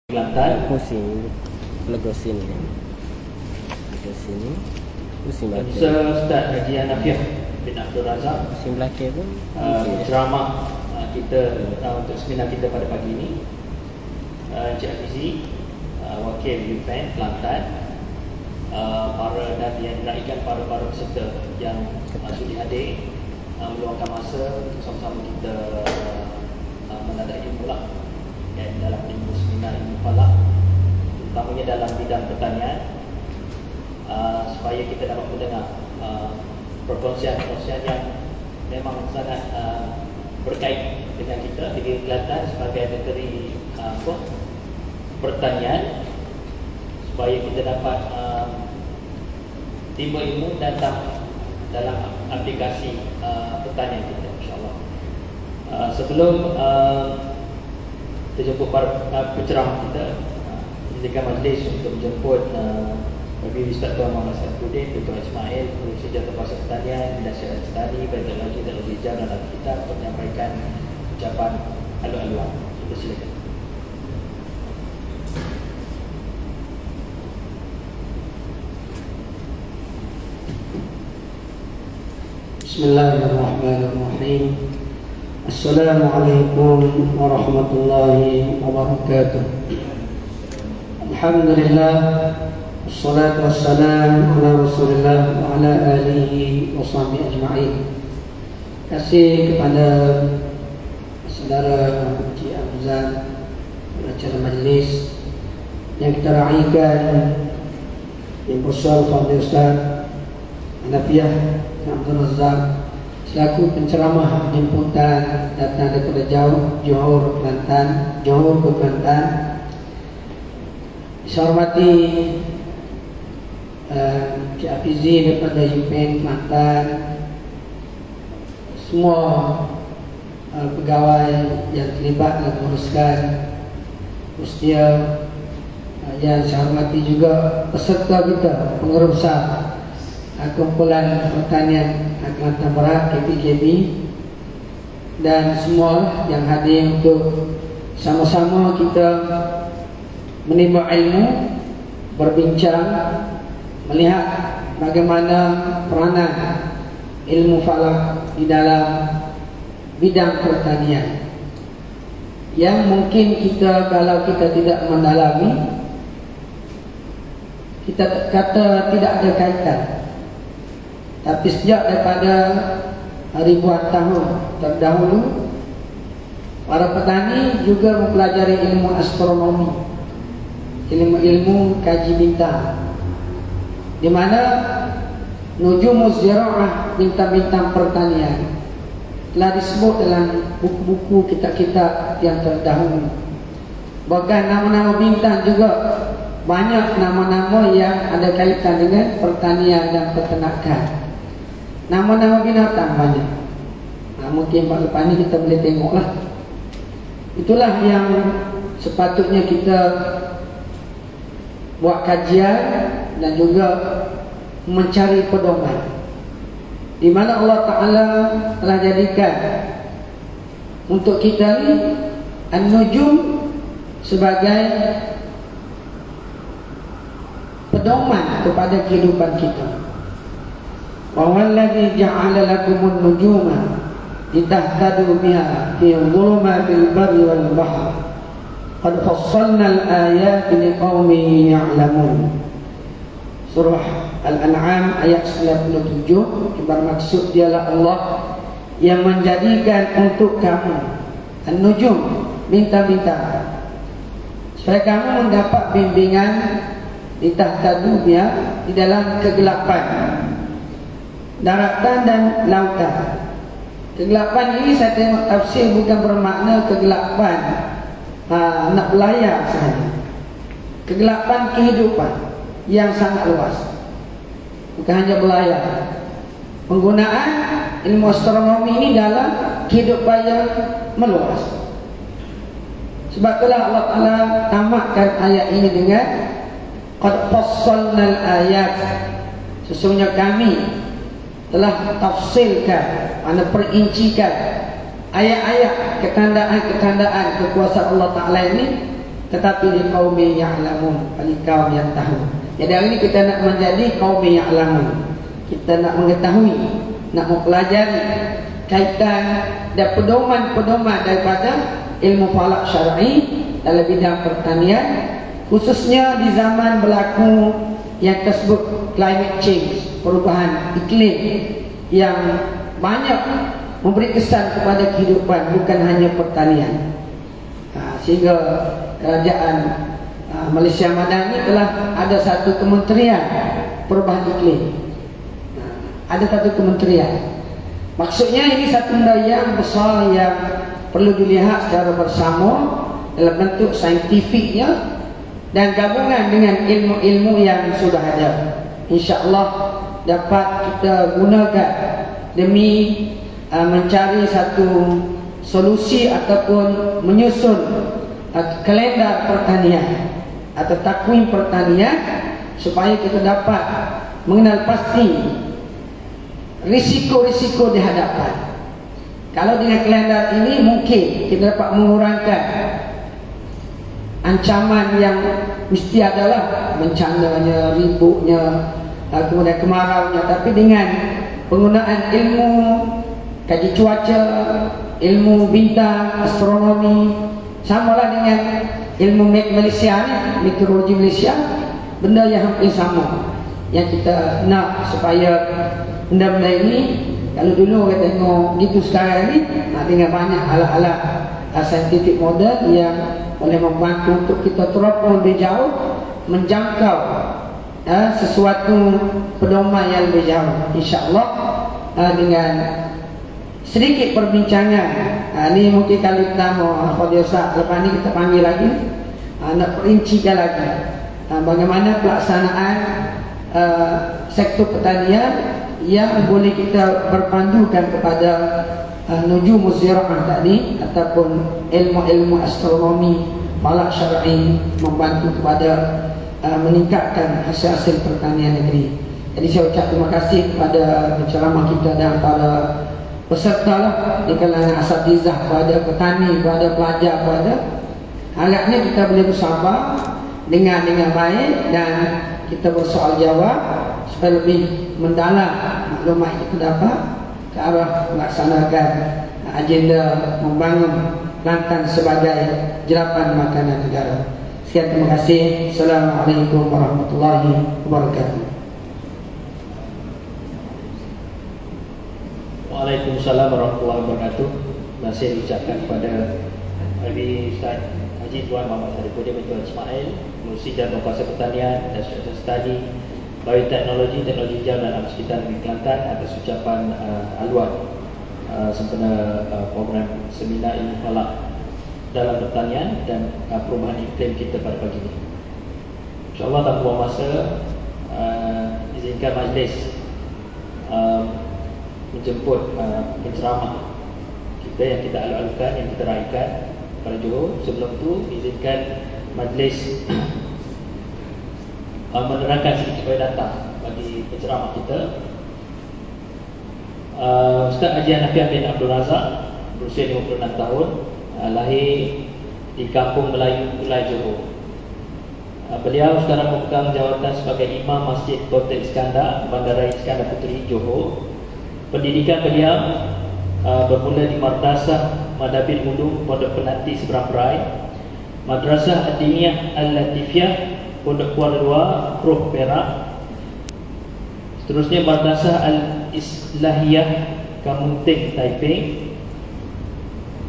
Kelantan. Pusing lego sini. Lego sini. Pusing belakang. Ustaz Haji Hanafiah bin Abdul Razak Pusing belakang pun. ceramah kita untuk seminar kita pada pagi ini. Encik Hafizi, wakil UPN Kelantan, para dan yang dinaikkan para peserta yang sudi hadir, meluangkan masa untuk sama-sama kita menadai ilmu lah dan dalam ilmu seminar ilmu falak, terutamanya dalam bidang pertanian, supaya kita dapat mendengar perkongsian-perkongsian yang memang sangat berkait dengan kita di Kelantan sebagai negeri pertanian, supaya kita dapat timba ilmu dan dalam aplikasi pertanian kita, insyaAllah. Sebelum kita jemput para penceramah kita, menjadikan majlis untuk menjemput Nabi Ustaz Tuan Muhammad Saifuddin, Dr. Ismail, Pengurusi Jatuh Pasar Pertanian, Dinas Syariah Petani, Teknologi dan Hijab dan Alkitab untuk menyampaikan ucapan halu-haluan. Silakan. Bismillahirrahmanirrahim. Assalamualaikum warahmatullahi wabarakatuh. Alhamdulillah, wassalatu wassalam ala Rasulillah wa ala alihi wa sahbihi ajma'in. Terima kasih kepada saudara Encik Abzal, pengacara majlis yang kita raikan, yang bersama Fadil Ustaz Hanafiah Abdul Razak selaku penceramah jemputan datang daripada jauh Johor Kelantan, Johor ke Kelantan. Saya hormati Cik Hafizi daripada UPN Kelantan, semua pegawai yang terlibat dalam menguruskan usia, yang saya hormati juga peserta kita, pengurusan kumpulan pertanian Kelantan Barat KPKB, dan semua yang hadir untuk sama-sama kita menimba ilmu, berbincang, melihat bagaimana peranan ilmu falak di dalam bidang pertanian yang mungkin kita, kalau kita tidak mendalami, kita kata tidak ada kaitan. Tapi sejak daripada ribuan tahun terdahulu, para petani juga mempelajari ilmu astronomi, ilmu kaji bintang, di mana Nujumuz Zira'ah, bintang-bintang pertanian, telah disebut dalam buku-buku kitab-kitab yang terdahulu. Bahkan nama-nama bintang juga banyak, nama-nama yang ada kaitan dengan pertanian dan peternakan. Nama-nama binatang banyak. Mungkin pada depan ini kita boleh tengoklah. Itulah yang sepatutnya kita buat kajian dan juga mencari pedoman, di mana Allah Ta'ala telah jadikan untuk kita ni An-Nujum sebagai pedoman kepada kehidupan kita. وَوَالَّذِي جَعَلَ لَكُمُ النُّجُومَ لِتَهْتَدُوا بِهَا فِي ظُلُمَاتِ الْبَرِّ وَالْبَحْرِ قَدْ فَصَّلْنَا الْآيَاتِ لِقَوْمٍ يَعْلَمُونَ. Surah Al-An'am ayat 97. Bermaksud dialah Allah yang menjadikan untuk kamu An-Nujum, bintang-bintang, supaya kamu mendapat bimbingan litahtadu biha, di dalam kegelapan daratan dan lautan. Kegelapan ini saya tengok tafsir bukan bermakna kegelapan nak belayar sahaja. Kegelapan kehidupan yang sangat luas, bukan hanya belayar. Penggunaan ilmu astronomi ini dalam kehidupan yang meluas. Sebab itulah Allah Ta'ala tamatkan ayat ini dengan qad fassalnal ayat, sesungguhnya kami telah tafsirkan, perincikan ayat-ayat ketandaan-ketandaan kekuasaan Allah Ta'ala ini tetapi di kaum yang ya'lamun, bagi kaum yang tahu. Jadi hari ini kita nak menjadi kaum yang ya'lamun. Kita nak mengetahui, nak mempelajari kaitan dan pedoman-pedoman daripada ilmu falak syar'i dalam bidang pertanian, khususnya di zaman berlaku yang tersebut climate change, perubahan iklim yang banyak memberi kesan kepada kehidupan, bukan hanya pertanian. Sehingga kerajaan Malaysia Madani telah ada satu kementerian perubahan iklim. Ada satu kementerian. Maksudnya ini satu benda yang besar yang perlu dilihat secara bersama dalam bentuk saintifiknya dan gabungan dengan ilmu-ilmu yang sudah ada. InsyaAllah dapat kita gunakan demi mencari satu solusi ataupun menyusun kalender pertanian atau takwim pertanian supaya kita dapat mengenal pasti risiko-risiko di hadapan. Kalau dengan kalender ini mungkin kita dapat mengurangkan ancaman yang mesti adalah bencananya, ributnya, kemudian kemaraunya. Tapi dengan penggunaan ilmu kaji cuaca, ilmu bintang, astronomi, samalah dengan ilmu Malaysia ni, meteorologi Malaysia, benda yang hampir sama. Yang kita nak supaya benda-benda ini, kalau dulu kita tengok gitu, sekarang ni dengan banyak alat-alat saintifik moden yang boleh membantu untuk kita teropong lebih jauh, menjangkau sesuatu pedoman yang lebih jauh. InsyaAllah dengan sedikit perbincangan, ini mungkin kali pertama Fadil Ustaz, lepas ni kita panggil lagi, nak perincikan lagi bagaimana pelaksanaan sektor pertanian yang boleh kita berpandukan kepada nujumus zira'ah tadi ataupun ilmu-ilmu astronomi falak syar'i, membantu kepada meningkatkan hasil-hasil pertanian negeri. Jadi saya ucap terima kasih kepada penceramah kita dan para peserta lah, di kalangan asatizah, kepada petani, kepada pelajar, kepada harapnya kita boleh bersabar dengan baik dan kita bersoal jawab supaya lebih mendalam maklumat yang kita dapat ke arah melaksanakan agenda membangun Kelantan sebagai jerapan makanan negara. Sekian, terima kasih. Assalamualaikum warahmatullahi wabarakatuh. Waalaikumsalam warahmatullahi wabarakatuh. Masih diucapkan kepada Habib Ustaz Haji Tuan Muhammad Saripudin Tuan Ismail, Pengurusi dan Penguasa Pertanian dan Studi Studi Bioteknologi, Teknologi Hijau dan Alam Sekitar Negeri Kelantan atas ucapan haluan sempena program seminar ilmu falak dalam pertanian dan perubahan iklim kita pada pagi ini. InsyaAllah tanpa buang masa, izinkan majlis menjemput penceramah kita yang kita alu-alukan, yang kita raikan pada Johor. Sebelum tu izinkan majlis menerangkan sedikit biodata bagi penceramah kita. Ustaz Haji Hanafiah bin Abdul Razak, berusia 56 tahun, lahir di Kampung Melayu, Ulai, Johor. Beliau sekarang memegang jawatan sebagai Imam Masjid Kota Iskandar, Bandaraya Iskandar Puteri, Johor. Pendidikan beliau bermula di Madrasah Madabil Ulum Pondok Penanti Seberang Perai, Madrasah Adiniyah Al-Latifiyah Pondok Kuala Luar, Kroh, Perak. Seterusnya Madrasah Al-Islahiyah Kampung Teng, Taiping.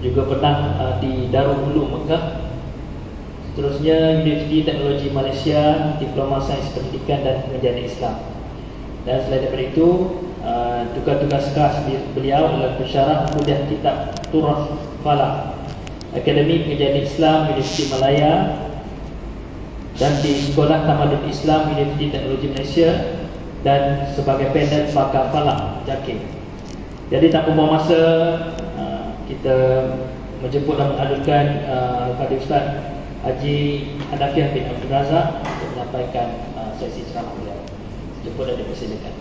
Juga pernah di Darul Ulum, Mekah. Seterusnya Universiti Teknologi Malaysia, Diploma Sains Pendidikan dan Pengajian Islam. Dan selain daripada itu, tugas-tugas khas beliau adalah pensyarah mudah kitab Turath Falak, Akademi Pengajian Islam Universiti Malaya, dan di Sekolah Tamadun Islam Universiti Teknologi Malaysia, dan sebagai panel pakar falak JAKIM. Jadi tanpa buang masa, kita menjemput dan mengalukan kepada Ustaz Haji Hanafiah bin Abdul Razak untuk menyampaikan sesi ceramah beliau. Jemput dan dipersilakan.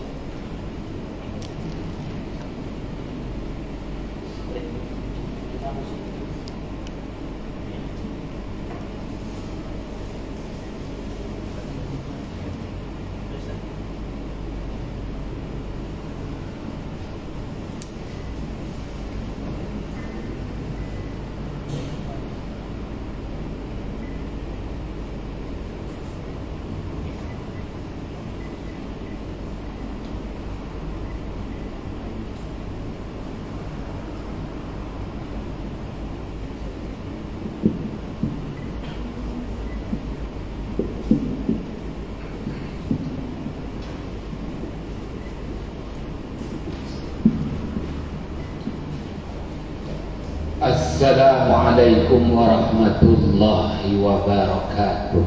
Assalamualaikum warahmatullahi wabarakatuh.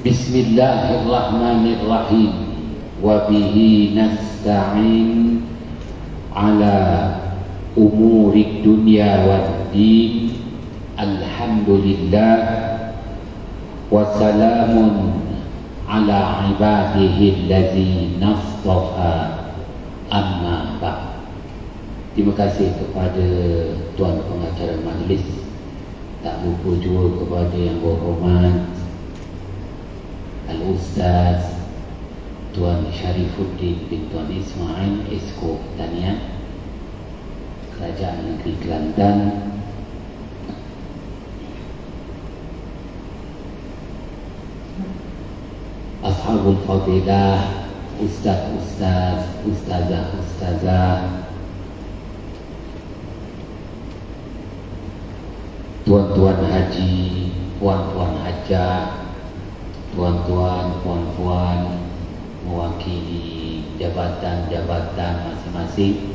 Bismillahirrahmanirrahim. Wabihi nasta'in ala umuri dunya waddin. Alhamdulillah. Wassalamun ala ibadihi allazi nastafa. Amma ba'd. Terima kasih kepada Tuan Pengacara Majlis. Tak lupa juga kepada yang berhormat Al-Ustaz Tuan Syarifuddin bin Tuan Ismail, Esko Pertanian Kerajaan Negeri Kelantan, Ashabul Fadilah, Ustaz-Ustaz, Ustazah-Ustazah, Tuan-tuan haji, puan-puan hajah, tuan-tuan, puan-puan mewakili jabatan-jabatan masing-masing,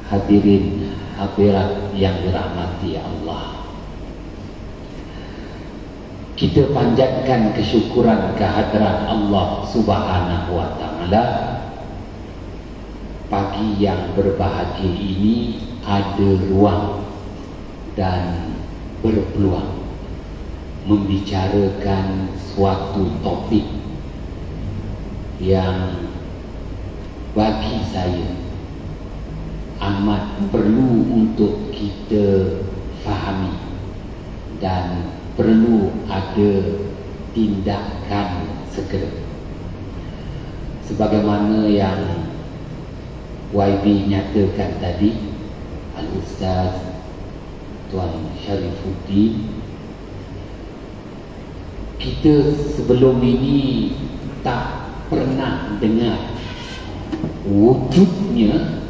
hadirin hadirat yang dirahmati Allah. Kita panjatkan kesyukuran kehadiran Allah Subhanahu wa Ta'ala. Pagi yang berbahagia ini ada ruang dan berpeluang membicarakan suatu topik yang bagi saya amat perlu untuk kita fahami dan perlu ada tindakan segera. Sebagaimana yang YB nyatakan tadi, Al-Ustaz Tuan Syarifuddin, kita sebelum ini tak pernah dengar wujudnya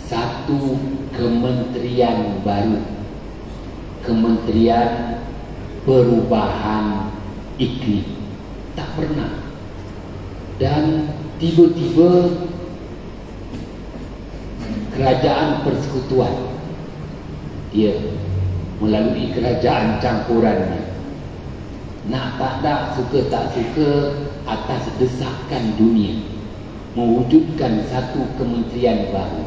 satu kementerian baru, Kementerian Perubahan Iklim. Tak pernah. Dan tiba-tiba Kerajaan Persekutuan, dia melalui kerajaan campurannya, nak tak nak, suka tak suka, atas desakan dunia, mewujudkan satu kementerian baru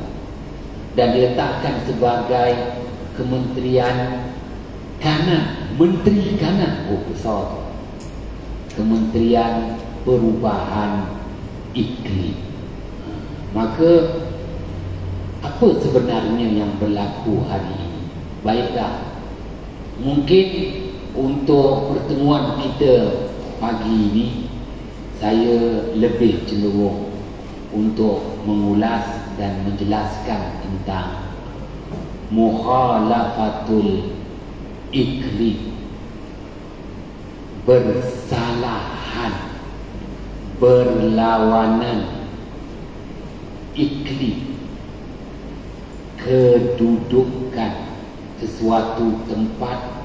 dan diletakkan sebagai Kementerian Kanan, Menteri Kanan, besar, Kementerian Perubahan Iklim. Maka apa sebenarnya yang berlaku hari ini? Baiklah, mungkin untuk pertemuan kita pagi ini saya lebih cenderung untuk mengulas dan menjelaskan tentang mukhalafatul iklim, bersalahan, berlawanan iklim, kedudukan sesuatu tempat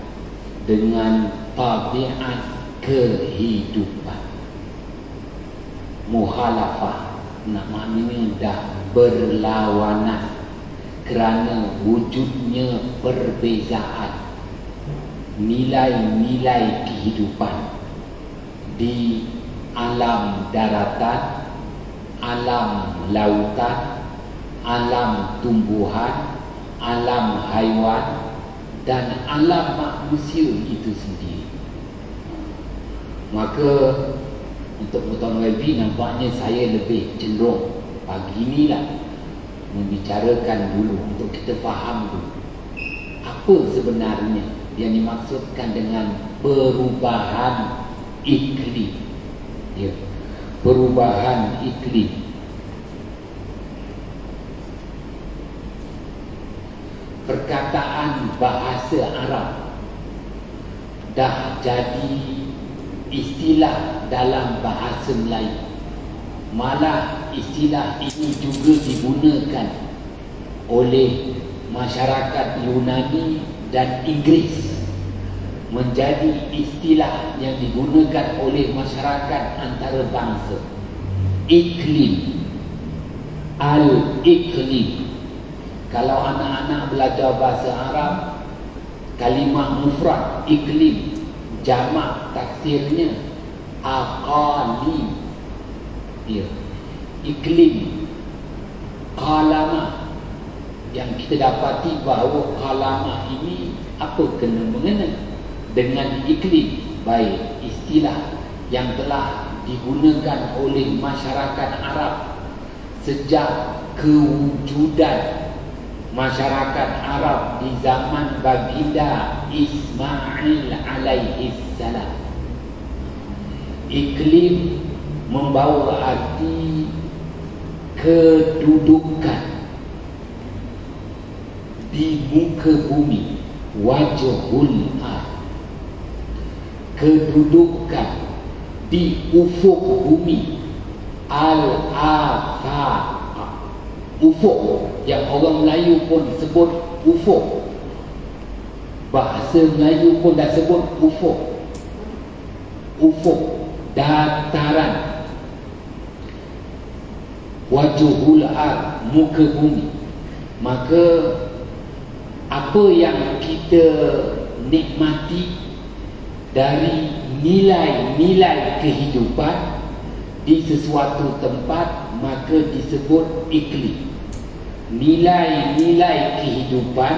dengan tabiat kehidupan. Mukhalafah nak maknanya dah berlawanan kerana wujudnya perbezaan nilai-nilai kehidupan di alam daratan, alam lautan, alam tumbuhan, alam haiwan dan alam manusia itu sendiri. Maka untuk Tuan YB, nampaknya saya lebih cenderung pagi inilah membicarakan dulu untuk kita faham dulu apa sebenarnya yang dimaksudkan dengan perubahan iklim. Ya, perubahan iklim. Perkataan bahasa Arab dah jadi istilah dalam bahasa Melayu. Malah istilah ini juga digunakan oleh masyarakat Yunani dan Inggeris, menjadi istilah yang digunakan oleh masyarakat antarabangsa. Iklim, al-iklim, Kalau anak-anak belajar bahasa Arab, kalimah mufrad, iklim, jamak taksirnya aqalim. Ya. Iklim, qalamah. Yang kita dapati bahawa qalamah ini apa kena mengena dengan iklim, baik istilah yang telah digunakan oleh masyarakat Arab sejak kewujudan masyarakat Arab di zaman baginda Ismail alaihi salam. Iklim membawa arti kedudukan di muka bumi, wajhul ard, kedudukan di ufuk bumi, al-afaq, ufuk yang orang Melayu pun sebut ufuk, bahasa Melayu pun dah sebut ufuk. Ufuk, dataran, wajhul ard, muka bumi. Maka apa yang kita nikmati dari nilai-nilai kehidupan di sesuatu tempat, maka disebut iklim. Nilai-nilai kehidupan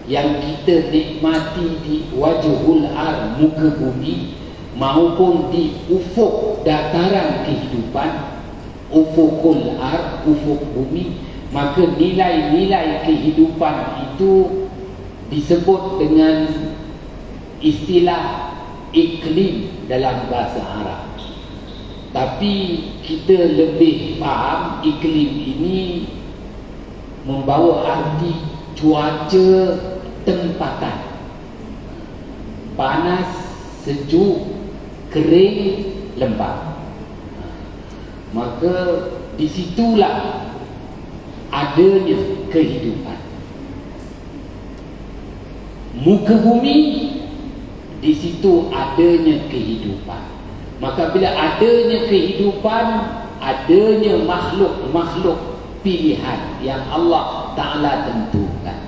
yang kita nikmati di wajhul ard, muka bumi, maupun di ufuk, dataran kehidupan, ufukul ard, ufuk bumi, maka nilai-nilai kehidupan itu disebut dengan istilah iklim dalam bahasa Arab. Tapi kita lebih faham iklim ini membawa arti cuaca tempatan, panas, sejuk, kering, lembap. Maka disitulah adanya kehidupan. Muka bumi, di situ adanya kehidupan. Maka bila adanya kehidupan, adanya makhluk-makhluk pilihan yang Allah Ta'ala tentukan.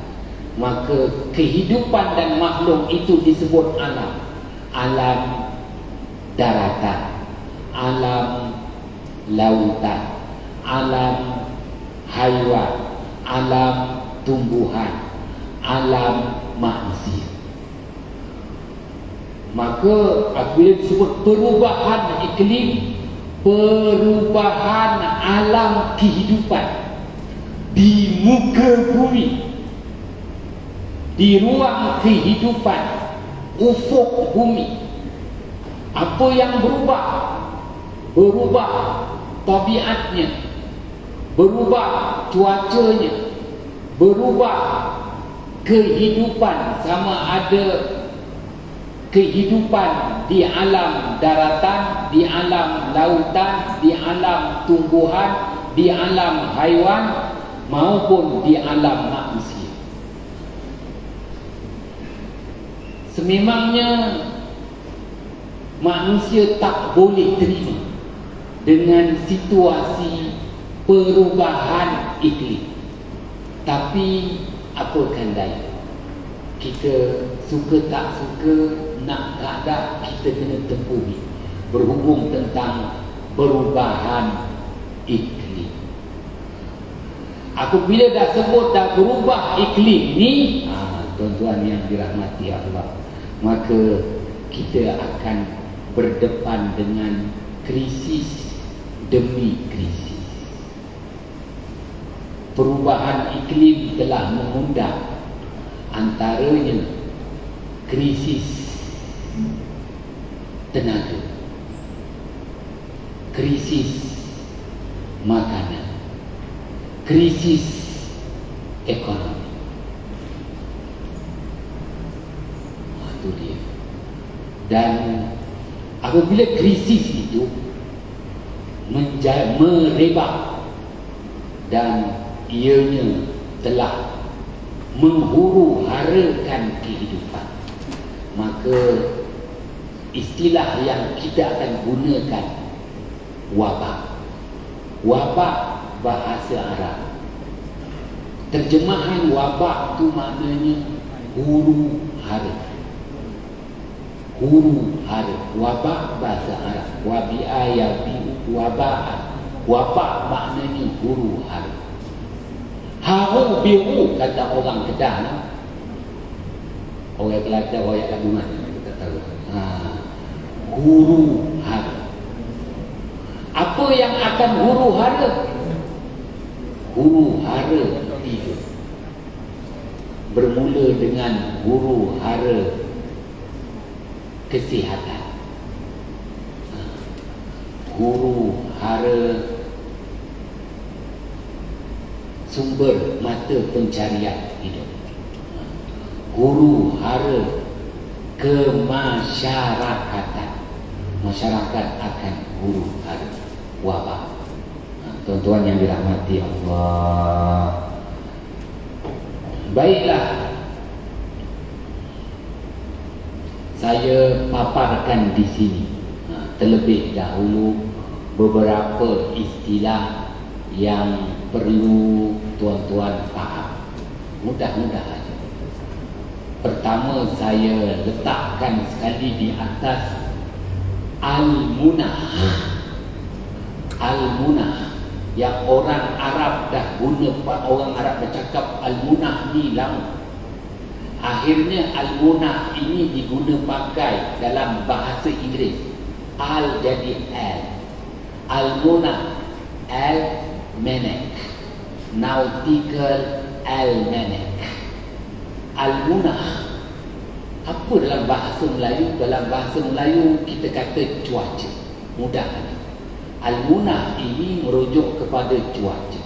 Maka kehidupan dan makhluk itu disebut alam. Alam daratan, alam lautan, alam haiwan, alam tumbuhan, alam manusia. Maka apabila disebut perubahan iklim, perubahan alam kehidupan di muka bumi, di ruang kehidupan, ufuk bumi, apa yang berubah? Berubah tabiatnya, berubah cuacanya, berubah kehidupan, sama ada kehidupan di alam daratan, di alam lautan, di alam tumbuhan, di alam haiwan, maupun di alam manusia. Sememangnya manusia tak boleh terima dengan situasi perubahan iklim. Tapi apa kan daya, kita suka tak suka, nak tak nak, kita kena tempuhi berhubung tentang perubahan iklim. Apabila dah sebut dah berubah iklim ni, tuan-tuan yang dirahmati Allah, maka kita akan berdepan dengan krisis demi krisis. Perubahan iklim telah mengundang antaranya krisis tenaga, krisis makanan, krisis ekonomi. Itu dia. Dan apabila krisis itu merebak dan ianya telah menghuru-harakan kehidupan, maka istilah yang kita akan gunakan wabak. Wabak bahasa Arab, Terjemahan wabak tu maknanya huru hara. Huru hara. Wabak bahasa Arab. Wabi'a yabi'u waba'an. Wabak maknanya huru hara. Haru biru kata orang Kedah lah. Orang Kelantan, orang Lamongan kita tahu. Huru hara. Apa yang akan huru hara? Huru hara tiga. Bermula dengan huru hara kesihatan, huru hara sumber mata pencarian hidup, huru hara kemasyarakatan. Masyarakat akan huru hara wabak. Tuan-tuan yang dirahmati Allah, baiklah, saya paparkan di sini terlebih dahulu beberapa istilah yang perlu tuan-tuan faham. Mudah-mudah saja. Pertama, saya letakkan sekali di atas al-munah. Al-munah yang orang Arab dah guna, orang Arab bercakap al-munah ni lama. Akhirnya al-munah ini diguna pakai dalam bahasa Inggeris. Al jadi al. Al-munah, al-manak, nautical almanac. Al-munah apa dalam bahasa Melayu? Dalam bahasa Melayu kita kata cuaca. Mudah. Al-munah ini merujuk kepada cuaca.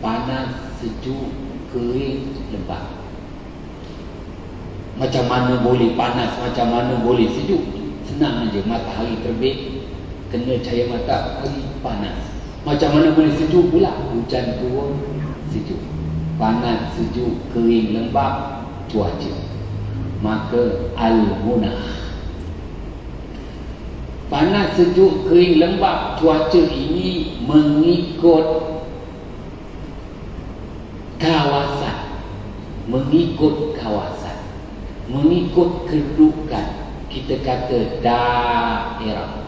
Panas, sejuk, kering, lembap. Macam mana boleh panas, macam mana boleh sejuk? Senang aja, matahari terbit, kena cahaya matahari, panas. Macam mana boleh sejuk pula? Hujan turun, sejuk. Panas, sejuk, kering, lembap, cuaca. Maka al-munah. Panas, sejuk, kering, lembap, cuaca ini mengikut kawasan, mengikut kawasan, mengikut kedudukan. Kita kata daerah.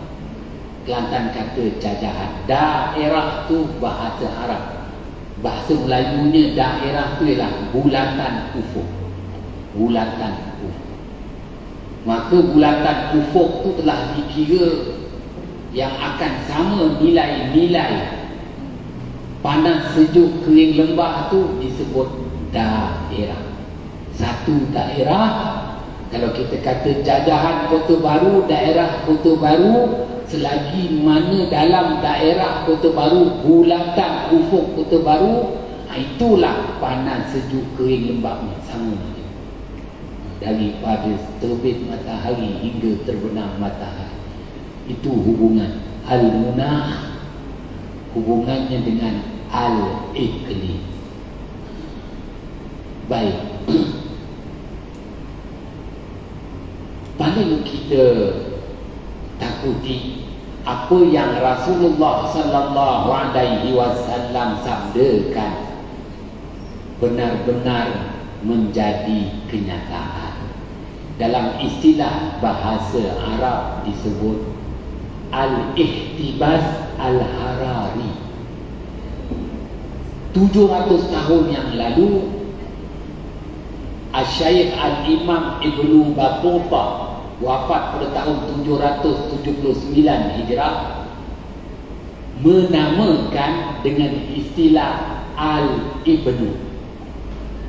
Kelantan kata jajahan. Daerah tu bahasa Arab. Bahasa Melayunya daerah tu ialah bulatan ufuk. Bulatan ufuk. Maka bulatan ufuk tu telah dikira yang akan sama nilai-nilai panas, sejuk, kering, lembap tu disebut daerah. Satu daerah, kalau kita kata jajahan Kota Baru, daerah Kota Baru, selagi mana dalam daerah Kota Baru, bulatan ufuk Kota Baru, itulah panas, sejuk, kering, lembapnya sama. Daripada terbit matahari hingga terbenam matahari, itu hubungan al-munah, hubungannya dengan al-iklim. Baik, paling kita takuti apa yang Rasulullah sallallahu alaihi wasallam sabdakan benar-benar menjadi kenyataan. Dalam istilah bahasa Arab disebut al-ihtibas al-harari. 700 tahun yang lalu, Asy-Syaikh Al-Imam Ibnu Battuta wafat pada tahun 779 Hijrah, menamakan dengan istilah Al-Ibnu.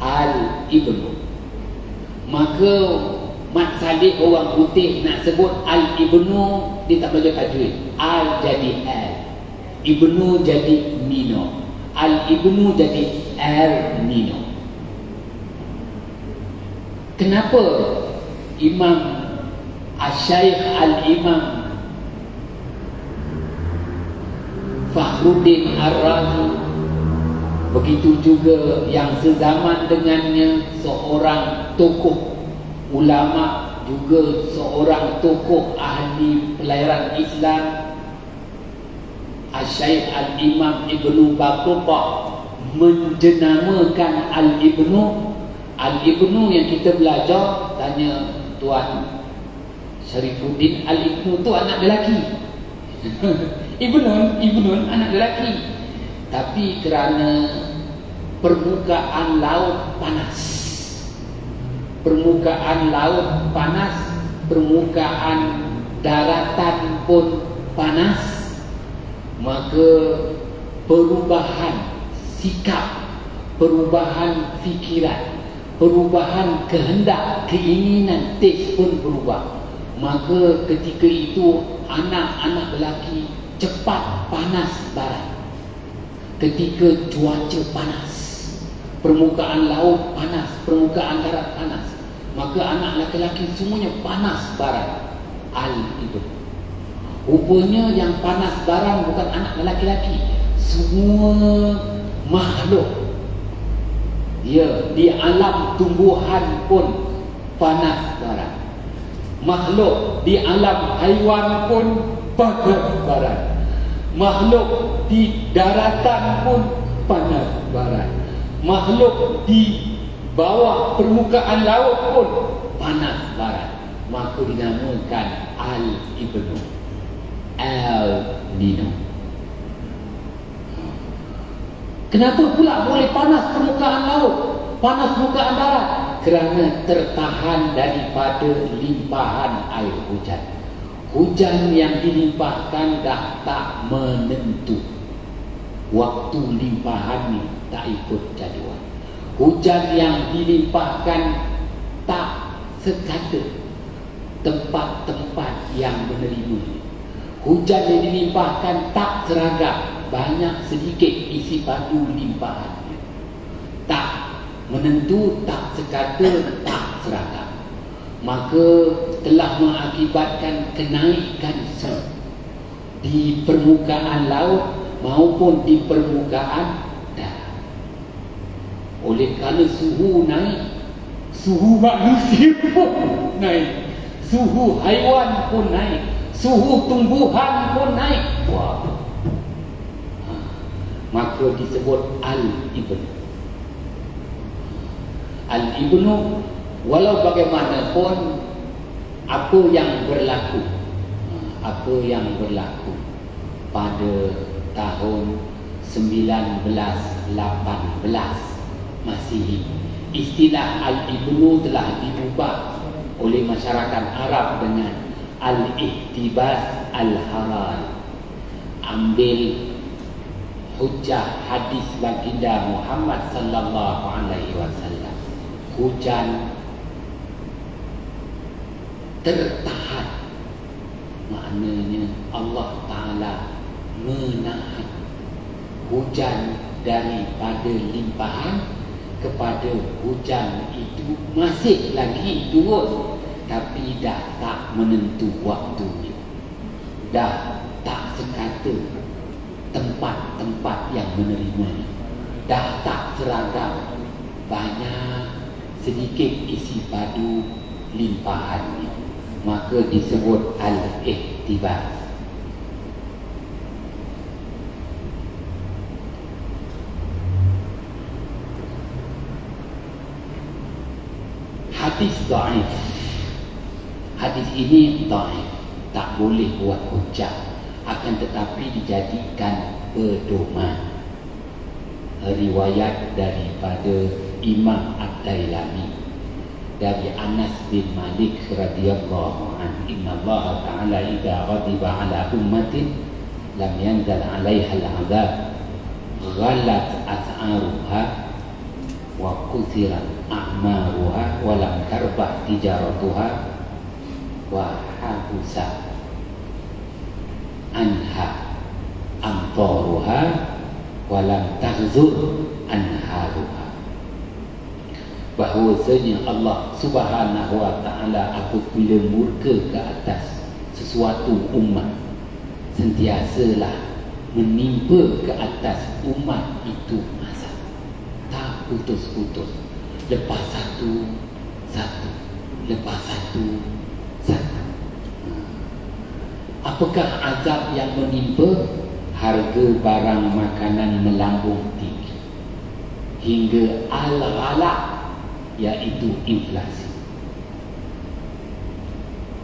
Al-Ibnu. Maka mat salib orang putih nak sebut Al-Ibnu, dia tak belajar tajwid. Al jadi Al, Ibnu jadi Nino, Al-Ibnu jadi Al-Nino. Kenapa Imam Asy-Syaikh Al-Imam Fakhruddin Ar-Razi, begitu juga yang sezaman dengannya, seorang tokoh ulama, juga seorang tokoh ahli pelayaran Islam, Asy-Syaikh Al-Imam Ibnu Battuta, menjenamakan Al-Ibnu yang kita belajar, tanya Tuan Syarifuddin, Al-Ibnu tu anak lelaki. Ibnun anak lelaki. Tapi kerana permukaan laut panas, permukaan daratan pun panas, maka perubahan sikap, perubahan fikiran, perubahan kehendak, keinginan, taste pun berubah. Maka ketika itu anak-anak lelaki cepat panas barat. Ketika cuaca panas, permukaan laut panas, permukaan darat panas, maka anak lelaki semuanya panas barat. Al-Ibnu. Rupanya yang panas barat bukan anak lelaki-lelaki, semua makhluk. Ya, di alam tumbuhan pun panas barat. Makhluk di alam haiwan pun panas barat. Makhluk di daratan pun panas barat. Makhluk di bawah permukaan laut pun panas barat. Maka dinamakan Al-Ibnu, El-Nino. Kenapa pula boleh panas permukaan laut, panas permukaan darat? Kerana tertahan daripada limpahan air hujan. Hujan yang dilimpahkan dah tak menentu. Waktu limpahan ni tak ikut jadual. Hujan yang dilimpahkan tak sekata tempat-tempat yang menerima. Hujan yang dilimpahkan tak seragam, banyak sedikit isi padu limpahannya. Tak menentu, tak sekata, tak seragam. Maka telah mengakibatkan kenaikan suhu di permukaan laut maupun di permukaan darat. Oleh kerana suhu naik, suhu manusia pun naik, suhu haiwan pun naik, suhu tumbuhan pun naik. Wah. Maka disebut Al-Ibnu. Al-Ibnu, walau bagaimanapun apa yang berlaku pada tahun 1918 Masihi, istilah Al-Ibnu telah diubah oleh masyarakat Arab dengan Al-Ihtibas Al-Harari. Ambil hujah hadis baginda Muhammad sallallahu alaihi wasallam. Hujan tertahan, maknanya Allah Ta'ala menahan hujan daripada limpahan kepada hujan itu masih lagi turun, tapi dah tak menentu waktunya, dah tak sekata tempat-tempat yang menerimanya, dah tak seragam, banyak sedikit isi padu limpahannya. Maka disebut Al-Ihtibas. Hadis dhaif. Hadis ini dhaif, tak boleh buat hujah, akan tetapi dijadikan pedoman. Riwayat daripada Imam Ad-Dailami dari Anas bin Malik radhiyallahu anhu, inna Allah ta'ala idza ghadiba ala ummatin lam yanzal 'alaiha al-'azab ghalat as'aruha wa kusirat a'maruha wa lam tarbah tijaratuha wa habusa anha amtaruha wa lam taghzur anharuha. Bahawasanya Allah Subhanahu wa ta'ala apabila murka ke atas sesuatu umat, sentiasalah menimpa ke atas umat itu azab, tak putus-putus, lepas satu lepas satu. Apakah azab yang menimpa? Harga barang makanan melambung tinggi, hingga al-ghala, iaitu inflasi.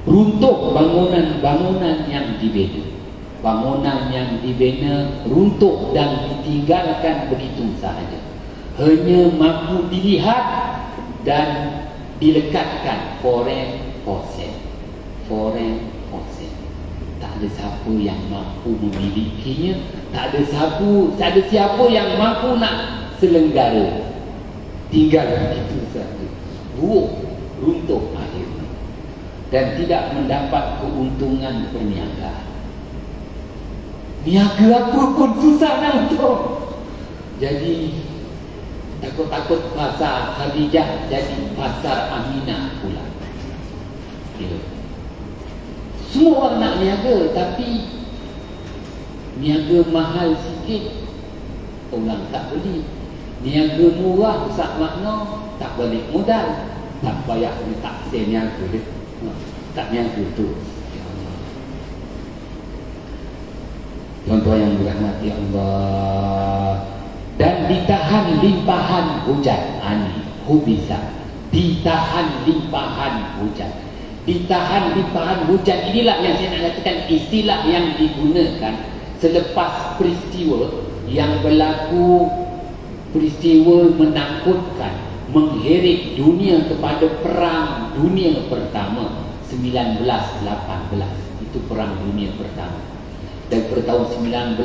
Runtuh bangunan-bangunan yang dibina. Bangunan yang dibina runtuh dan ditinggalkan begitu sahaja. Hanya mampu dilihat dan dilekatkan foreign concept. Tak ada siapa yang mampu memilikinya, tak ada siapa yang mampu nak selenggara. Tinggal begitu sahaja. Buruk, runtuh akhirnya. Dan tidak mendapat keuntungan perniagaan. Niaga apa pun susah nak untung. Jadi takut-takut pasar Khadijah jadi pasar Aminah pula. Semua orang nak niaga, tapi niaga mahal sikit orang tak beli. Niaga murah besar makna tak balik modal, tak payah tak sel niaga dia. Tak niaga tu. Tuan-tuan yang dirahmati Allah, dan ditahan limpahan hujan. Ini hubisa, ditahan limpahan hujan. Ditahan limpahan hujan inilah yang saya nak katakan istilah yang digunakan selepas peristiwa yang berlaku, peristiwa menakutkan, mengheret dunia kepada perang dunia pertama 1918. Itu perang dunia pertama. Dan pada tahun 1916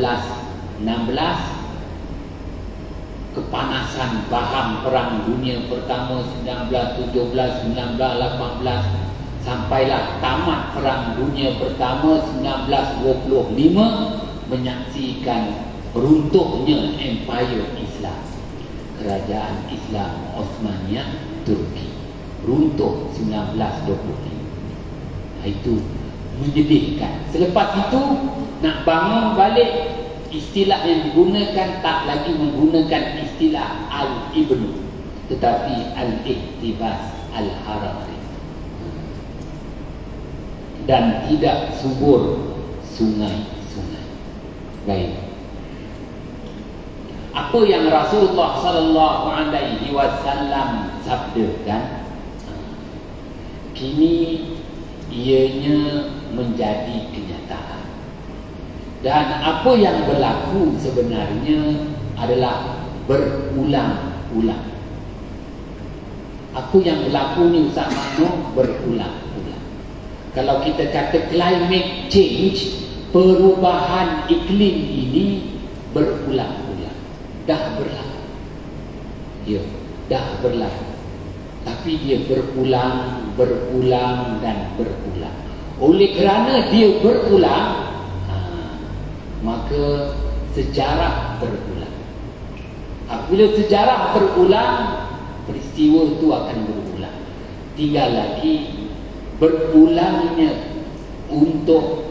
kepanasan bahang perang dunia pertama 1917, 1918 sampailah tamat perang dunia pertama 1925 menyaksikan runtuhnya Empire Islam, Kerajaan Islam Osmaniyah Turki runtuh 1925. Itu menyedihkan. Selepas itu nak bangun balik, istilah yang digunakan tak lagi menggunakan istilah Al-Ibnu, tetapi Al-Iktibas Al-Harari. Dan tidak subur sungai-sungai. Baik. Apa yang Rasulullah sallallahu alaihi wasallam sabdakan kini ianya menjadi kenyataan. Dan apa yang berlaku sebenarnya adalah berulang-ulang. Apa yang berlaku ni Ustaz Makno berulang-ulang. Kalau kita kata climate change, perubahan iklim ini berulang-ulang. Dah berlaku. Ya, dah berlaku. Tapi dia berulang dan berulang. Oleh kerana dia berulang, maka sejarah berulang. Apabila sejarah berulang, peristiwa itu akan berulang. Tinggal lagi berulangnya untuk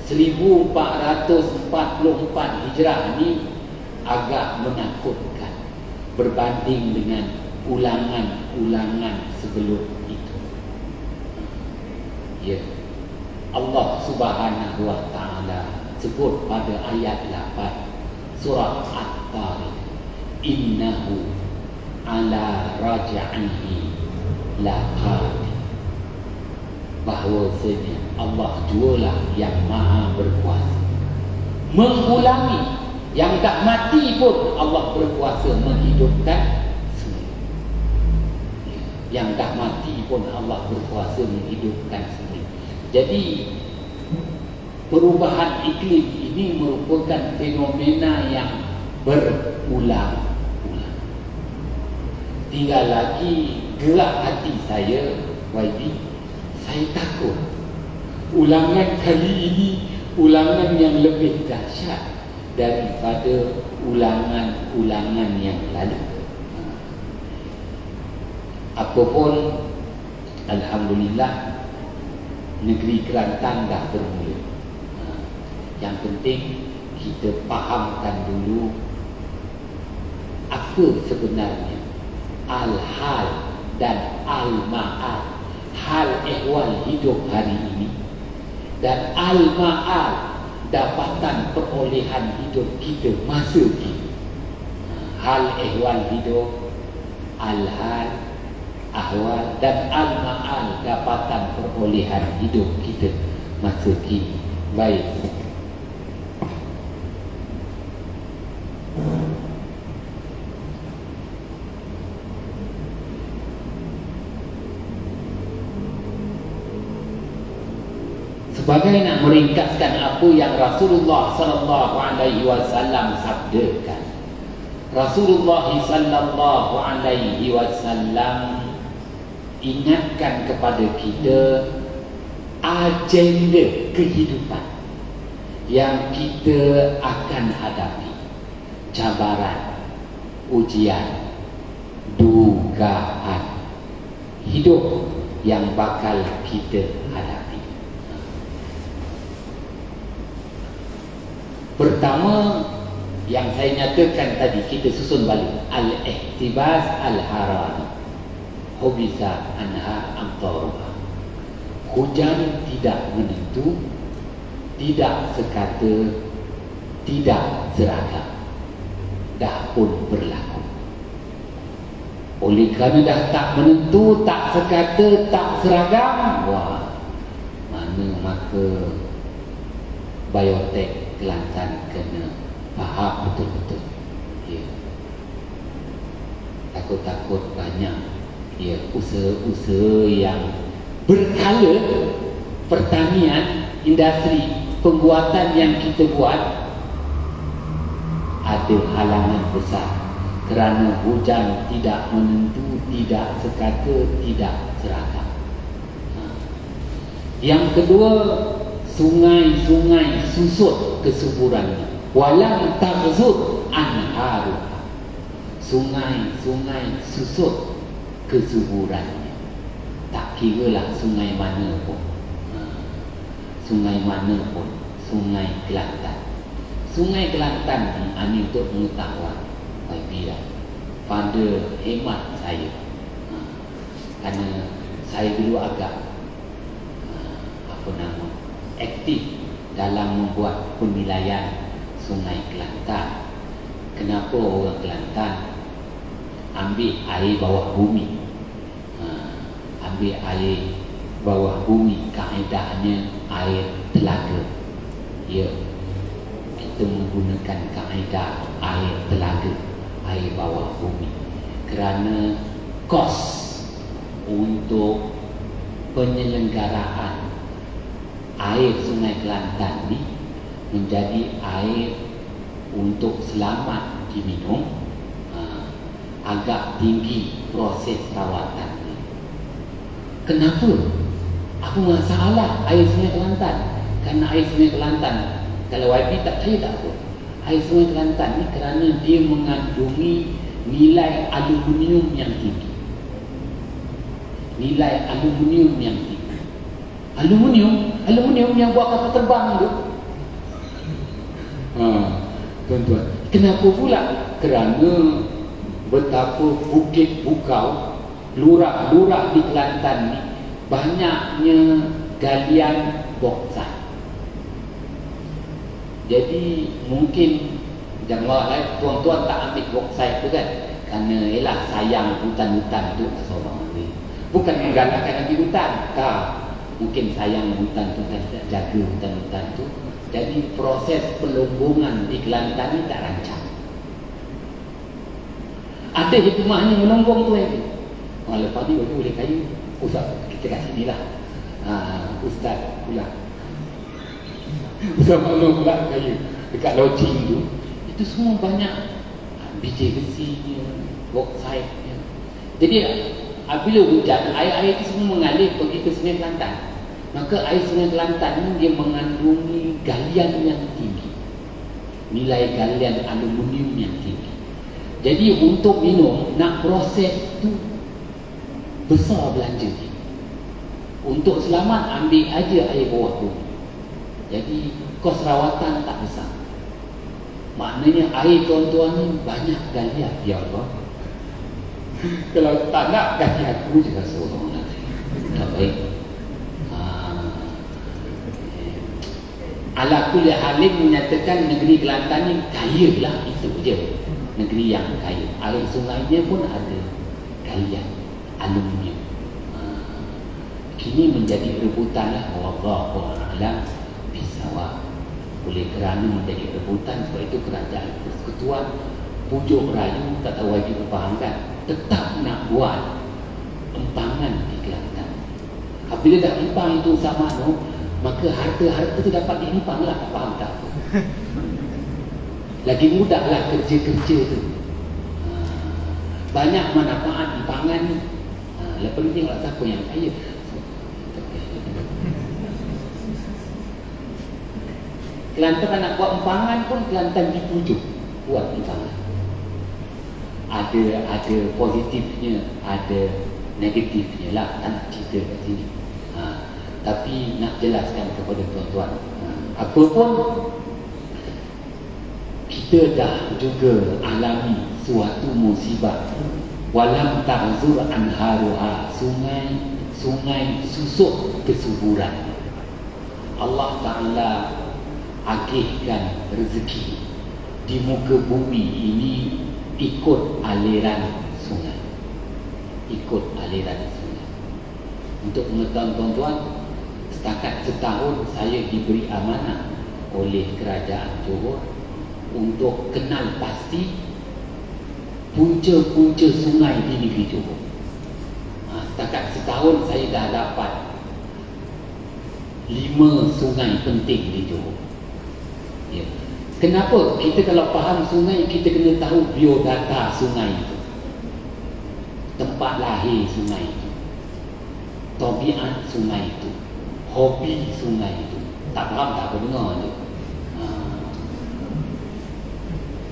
1444 Hijrah ini agak menakutkan berbanding dengan ulangan-ulangan sebelum itu. Ya, Allah Subhanahu wa taala sebut pada ayat 8 surah At-Tariq, innahu ala raj'ihi laqadir. Bahawasanya Allah jualah yang maha berkuasa mengulangi. Yang tak mati pun Allah berkuasa menghidupkan semua. Yang tak mati pun Allah berkuasa menghidupkan semua. Jadi perubahan iklim ini merupakan fenomena yang berulang-ulang. Tinggal lagi gerak hati saya, YB, saya takut ulangan kali ini ulangan yang lebih dahsyat daripada ulangan-ulangan yang lalu. Apapun, alhamdulillah negeri Kelantan dah bermula. Yang penting kita fahamkan dulu apa sebenarnya al-hal dan al-ma'al, hal ehwal hidup hari ini, dan al-ma'al, dapatan perolehan hidup kita masa ini. hal ehwal hidup, al-hal, ahwal dan al-ma'al, dapatan perolehan hidup kita masa kini. Baik. Sebagai nak meringkaskan apa yang Rasulullah sallallahu alaihi wasallam sabdakan. Rasulullah sallallahu alaihi wasallam ingatkan kepada kita agenda kehidupan yang kita akan hadapi, cabaran, ujian, dugaan hidup yang bakal kita hadapi. Pertama yang saya nyatakan tadi, kita susun balik al-ihtibas al-harari, hubisa anha amtaruha. Hujan tidak menentu, tidak sekata, tidak seragam, dah pun berlaku. Oleh kerana dah tak menentu, tak sekata, tak seragam, wah, mana maka biotek Kelantan kena faham betul-betul. Ya. Takut-takut banyak ya usaha-usaha yang berkala, pertanian, industri, pembuatan yang kita buat ada halangan besar kerana hujan tidak menentu, tidak sekata, tidak seragam. Yang kedua, sungai-sungai susut kesuburannya, walam taghzur anharu. Sungai-sungai susut kesuburannya, tak kiralah sungai mana pun. Sungai mana pun, sungai Kelantan. Sungai Kelantan ni untuk pengetahuan bila pada hemat saya, kerana saya dulu agak aktif dalam membuat penilaian sungai Kelantan. Kenapa orang Kelantan ambil air bawah bumi? Ambil air bawah bumi, kaedahnya air telaga. Ya, kita menggunakan kaedah air telaga, air bawah bumi, kerana kos untuk penyelenggaraan air sungai Kelantan ni menjadi air untuk selamat diminum, agak tinggi proses rawatan ni. Kenapa? Apa masalah air sungai Kelantan? Kerana air sungai Kelantan, kalau YB tak percaya tak apa, air sungai Kelantan ni kerana dia mengandungi nilai aluminium yang tinggi. Nilai aluminium yang tinggi. Aluminium yang buat kapal terbang tu. Tuan-tuan, kenapa pula? Kerana betapa bukit bukau, lurak-lurak di Kelantan ni banyaknya galian boksit. Jadi mungkin janganlah tuan-tuan tak ambil boksit tu kan, kerana ialah sayang hutan-hutan tu seorang ni. Bukan menggalakkan ambil hutan, tak. Mungkin sayang hutan tu kan, jaga hutan-hutan tu. Jadi proses pelombongan di Kelantan ni tak rancang. Ada hikmahnya melombong tu lagi. Lepas ni boleh kayu, Ustaz kita kat sini lah. Ustaz pula Ustaz maklum pula kayu dekat lodging tu. Itu semua banyak biji besinya, boksaitnya. Jadi bila hujan, air-air itu semua mengalir pergi ke Sungai Kelantan. Maka air Sungai Kelantan ni dia mengandungi galian yang tinggi, nilai galian aluminium yang tinggi. Jadi untuk minum, nak proses tu besar belanja dia. Untuk selamat, ambil aja air bawah tu. Jadi kos rawatan tak besar. Maknanya air tuan-tuan ni banyak galian. Ya Allah, kalau tak nak, kasih aku je seorang nanti. Tak baik. Ala kulli halin menyatakan negeri Kelantan ni kaya lah, itu je. negeri yang kaya. Air sungainya pun ada galian aluminium. Kini menjadi rebutan lah. Wallahu a'lam bishawab. Oleh kerana menjadi rebutan, sebab itu kerajaan persekutuan pujuk rayu, tak tahu wajib berfahamkan, tetap nak buat empangan di Kelantan. Apabila dah empang itu sama no, maka harta-harta itu dapat diempang lah. Faham tak? Lagi mudahlah kerja-kerja tu. Banyak manfaat empangan ni. Lepas ni tengok siapa yang kaya. Kelantan nak buat empangan pun Kelantan dipujuk buat empangan. Ada positifnya, ada negatifnya lah. Tak nak cerita kat sini. Tapi nak jelaskan kepada tuan-tuan, apa pun kita dah juga alami suatu musibah. Walam ta'zur anharuha, sungai susuk kesuburan. Allah Ta'ala agihkan rezeki di muka bumi ini ikut aliran sungai. Ikut aliran sungai. Untuk mengetahui tuan-tuan, setakat setahun saya diberi amanah oleh kerajaan Johor untuk kenal pasti punca-punca sungai di negeri Johor. Setakat setahun saya dah dapat 5 sungai penting di Johor. Ya. Kenapa? Kita kalau faham sungai, kita kena tahu biodata sungai itu, tempat lahir sungai itu, tabiat sungai itu, hobi sungai itu. Tak faham tak apa dengar je.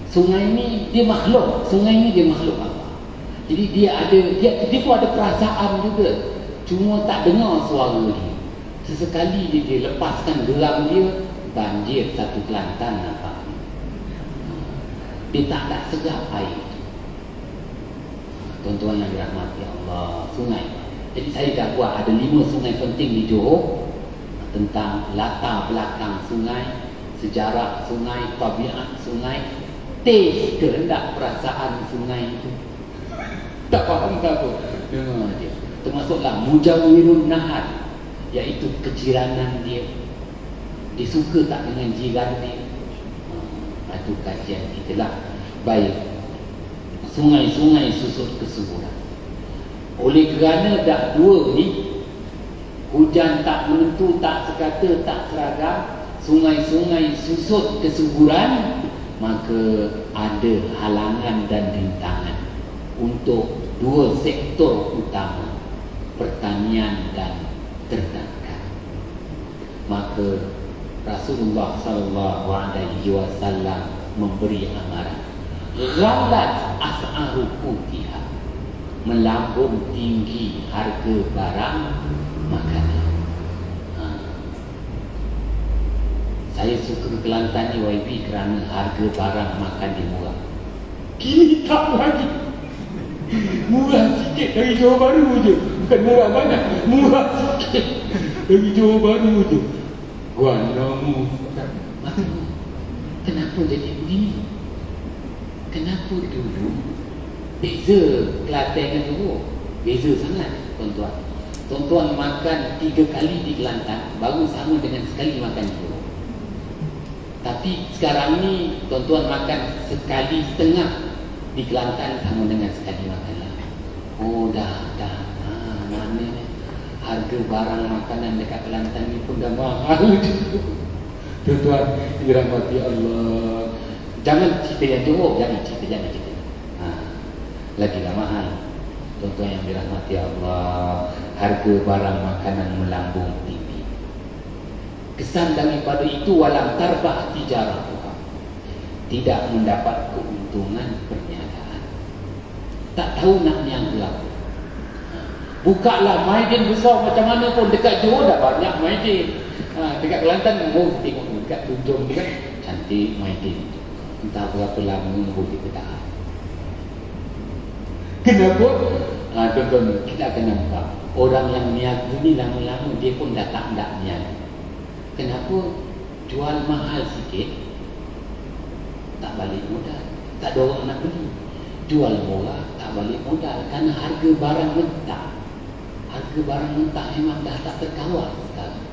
Sungai ni dia makhluk, sungai ni dia makhluk apa? Jadi dia pun ada perasaan juga. Cuma tak dengar suara dia. Sesekali dia lepaskan geram dia, banjir satu Kelantan nampak. Dia tak nak segap air itu. Tuan-tuan yang dirahmati Allah, sungai. Jadi saya dah buat ada 5 sungai penting di Johor, tentang latar belakang sungai, sejarah sungai, tabiat sungai, taste kehendak perasaan sungai itu. Tak faham ke apa? Dengar dia. Termasuklah Mujawirun Nahar, iaitu kejiranan dia. Dia suka tak dengan jiran dia? Itu kajian kita lah. Baik, sungai-sungai susut kesuburan. Oleh kerana dah 2 ni, hujan tak menentu, tak sekata, tak seragam, sungai-sungai susut kesuburan, maka ada halangan dan rintangan untuk 2 sektor utama, pertanian dan ternakan. Maka Rasulullah SAW memberi amaran, ghalat as'aru qutiha, melambung tinggi harga barang makanan. Saya suka ke Kelantan ni YB kerana harga barang makan dia murah. Kini tak lagi. Murah sikit dari Johor Bahru je. Bukan murah banyak, murah sikit dari Johor Bahru je. Guanamu. Kenapa jadi begini? Kenapa dulu beza Kelantan dengan Johor? Beza sangat tuan-tuan. Tuan-tuan makan 3 kali di Kelantan baru sama dengan sekali makan di Johor. Tapi sekarang ni tuan-tuan makan sekali setengah di Kelantan sama dengan sekali makan lah. Oh dah mana ni harga barang makanan dekat Kelantan ni pun dah mahal. Tuan-tuan dirahmati Allah, jangan cerita yang Johor, jangan cerita. Lagi dah mahal. Tuan-tuan yang dirahmati Allah, harga barang makanan melambung tinggi. Kesan daripada itu, walam tarbah tijarah, tidak mendapat keuntungan perniagaan. Tak tahu nak niang gelap. Bukalah maiden besar macam mana pun, dekat Johor dah banyak maiden. Dekat Kelantan, tengok dekat Tunjung juga cantik maiden. Entah berapa lama boleh bertahan. Kenapa? Tuan-tuan, kita akan nampak orang yang niaga ni lama-lama dia pun dah tak nak niaga. Kenapa? Jual mahal sikit, tak balik modal. tak ada orang nak beli. Jual murah, tak balik modal. Kerana harga barang mentah, harga barang mentah memang dah tak terkawal sekarang.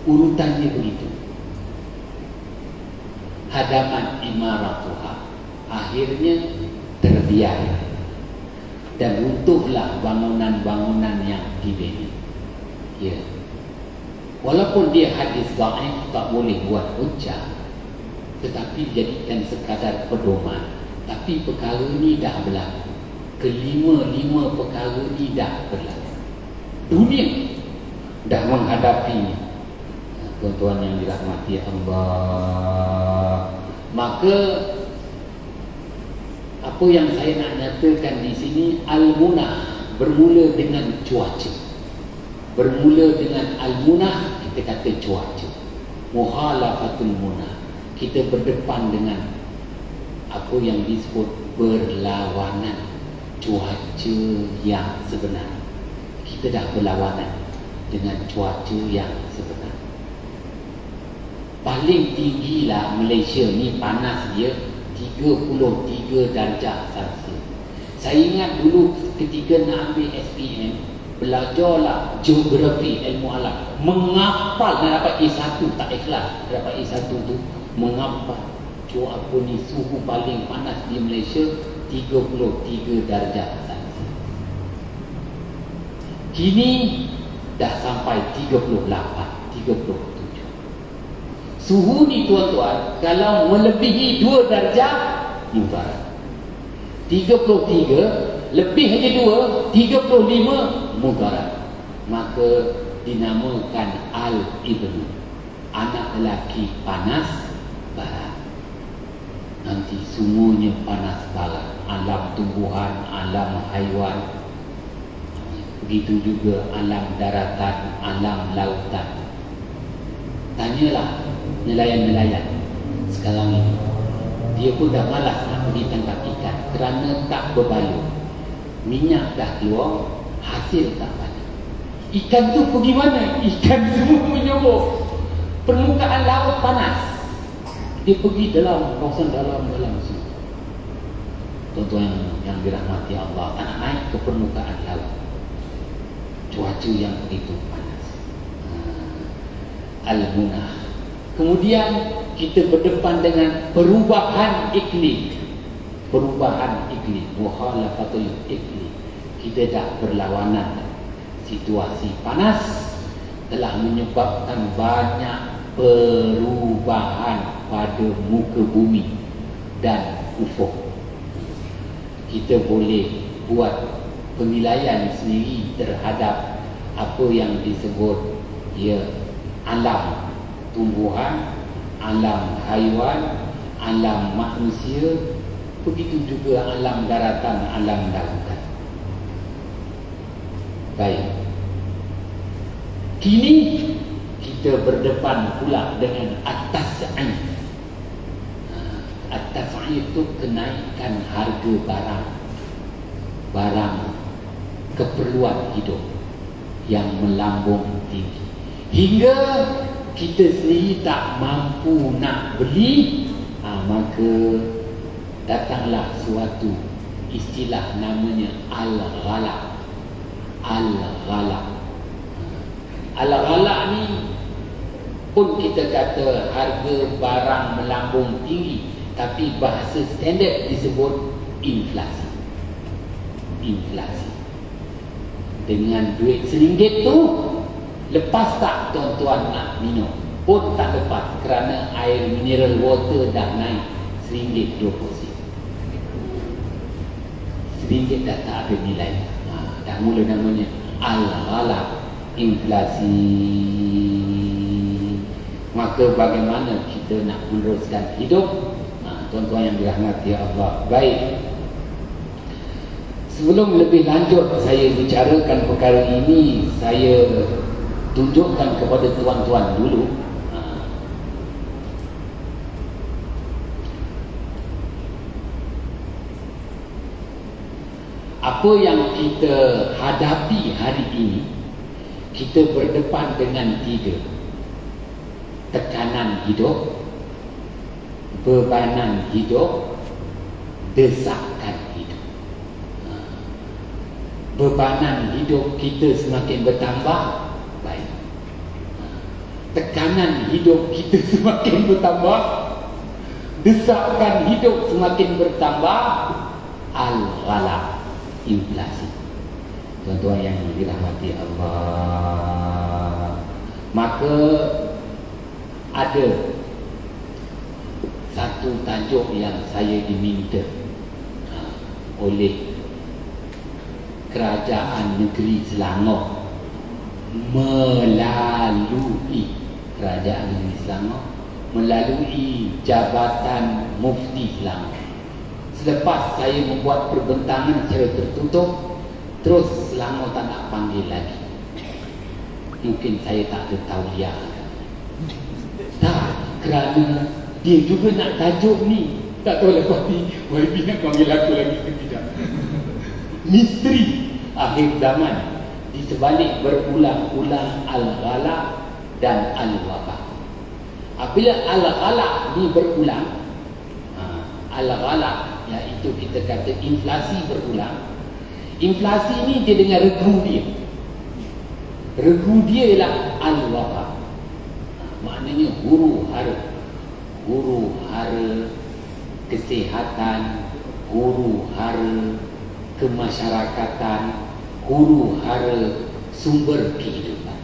Urutannya begitu. Hadaman imaratuha, akhirnya terbiar dan runtuhlah bangunan-bangunan yang dibina. Ya. Walaupun dia hadis dhaif, tak boleh buat hujah, tetapi jadikan sekadar pedoman. Tapi perkara ni dah berlaku. Kelima-lima perkara ni dah berlaku. Dunia dah menghadapinya. Tuan-tuan yang dirahmati Allah, maka apa yang saya nak nyatakan di sini, al-munah bermula dengan cuaca. Bermula dengan al-munah, kita kata cuaca. Muhalafatul munah, kita berdepan dengan apa yang disebut berlawanan cuaca yang sebenar. Kita dah berlawanan dengan cuaca yang sebenar. Paling tinggilah Malaysia ni panas dia 33 darjah Celsius. Saya ingat dulu ketika nak ambil SPM, belajarlah geografi, ilmu alam, menghafal nak dapat A1, tak ikhlas dapat A1 tu, menghafal apa ni suhu paling panas di Malaysia 33 darjah Celsius. Kini dah sampai 38, 37. Suhu ni tuan-tuan, kalau melebihi 2 darjah mudarat. 33 lebih aja 2, 35 mudarat. Maka dinamakan al-ibnu, anak lelaki panas barat. Nanti semuanya panas barat. Alam tumbuhan, alam haiwan, begitu juga alam daratan, alam lautan. Tanyalah nelayan-nelayan sekarang ini, dia pun dah malas nak pergi tangkap ikan kerana tak berbaloi. Minyak dah keluar, hasil tak banyak. Ikan tu pergi mana? Ikan semua menyobok. Permukaan laut panas, dia pergi dalam kawasan dalam semua. Tuan-tuan yang dirahmati Allah, tak nak naik ke permukaan laut. Cuaca yang begitu panas. Al-munah. Kemudian kita berdepan dengan perubahan iklim. Perubahan iklim, muhalafatul iklim. Kita dah berlawanan. Situasi panas telah menyebabkan banyak perubahan pada muka bumi dan ufuk. Kita boleh buat penilaian sendiri terhadap apa yang disebut alam tumbuhan, alam haiwan, alam manusia, begitu juga alam daratan, alam lautan. Baik. Kini kita berdepan pula dengan at-tas'id. At-tas'id itu kenaikan harga barang keperluan hidup yang melambung tinggi, hingga kita sendiri tak mampu nak beli. Maka datanglah suatu istilah namanya al-ghala. Al-ghala. Al-ghala ni pun kita kata harga barang melambung tinggi, tapi bahasa standard disebut inflasi. Inflasi. Dengan duit RM1 tu, lepas tak tuan-tuan nak minum? Pun tak lepas, kerana air mineral water dah naik RM1.20. RM1 dah tak ada nilai. Dah mula namanya al-ghala, inflasi. Maka bagaimana kita nak meneruskan hidup? Tuan-tuan yang dirahmati Allah. Baik, sebelum lebih lanjut saya bicarakan perkara ini, saya tunjukkan kepada tuan-tuan dulu apa yang kita hadapi hari ini. Kita berdepan dengan 3: tekanan hidup, bebanan hidup, desakan hidup. Bebanan hidup kita semakin bertambah, baik. Tekanan hidup kita semakin bertambah, desakan hidup semakin bertambah, al-ghala, inflasi. Tuan-tuan yang dirahmati Allah, maka ada satu tajuk yang saya diminta oleh Kerajaan Negeri Selangor melalui Kerajaan Negeri Selangor melalui Jabatan Mufti Selangor. Selepas saya membuat perbentangan secara tertutup, terus Selangor tak nak panggil lagi. Mungkin saya tak ada tauliah. Tak, kerana dia juga nak tajuk ni. Tak tahu lepas ni YB nak panggil aku lagi ke tidak. Misteri akhir zaman di sebalik berulang-ulang al-ghala dan al-wabah. Apabila al-ghala ni berulang, al-ghala iaitu kita kata inflasi berulang. Inflasi ni dia dengan regu dia. Regu dia ialah al-wabah. Maknanya huru-hara kesihatan, huru-hara kemasyarakatan, huru-hara sumber kehidupan.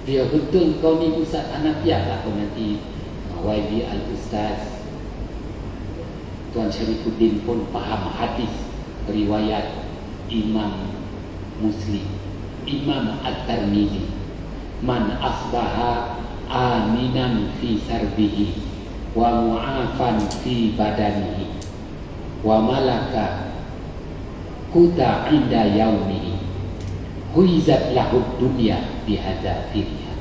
Dia betul kau ni Ustaz Hanafiah lah kau nanti YB Al-Ustaz Tuan Syarifuddin pun faham hadis riwayat Imam Muslim, Imam At-Tirmizi, man asbaha aminan fi sarbihi wa mu'afan fi badanihi wa malaka kuta inda yaumihi huizat lahu dunya bihadza firya.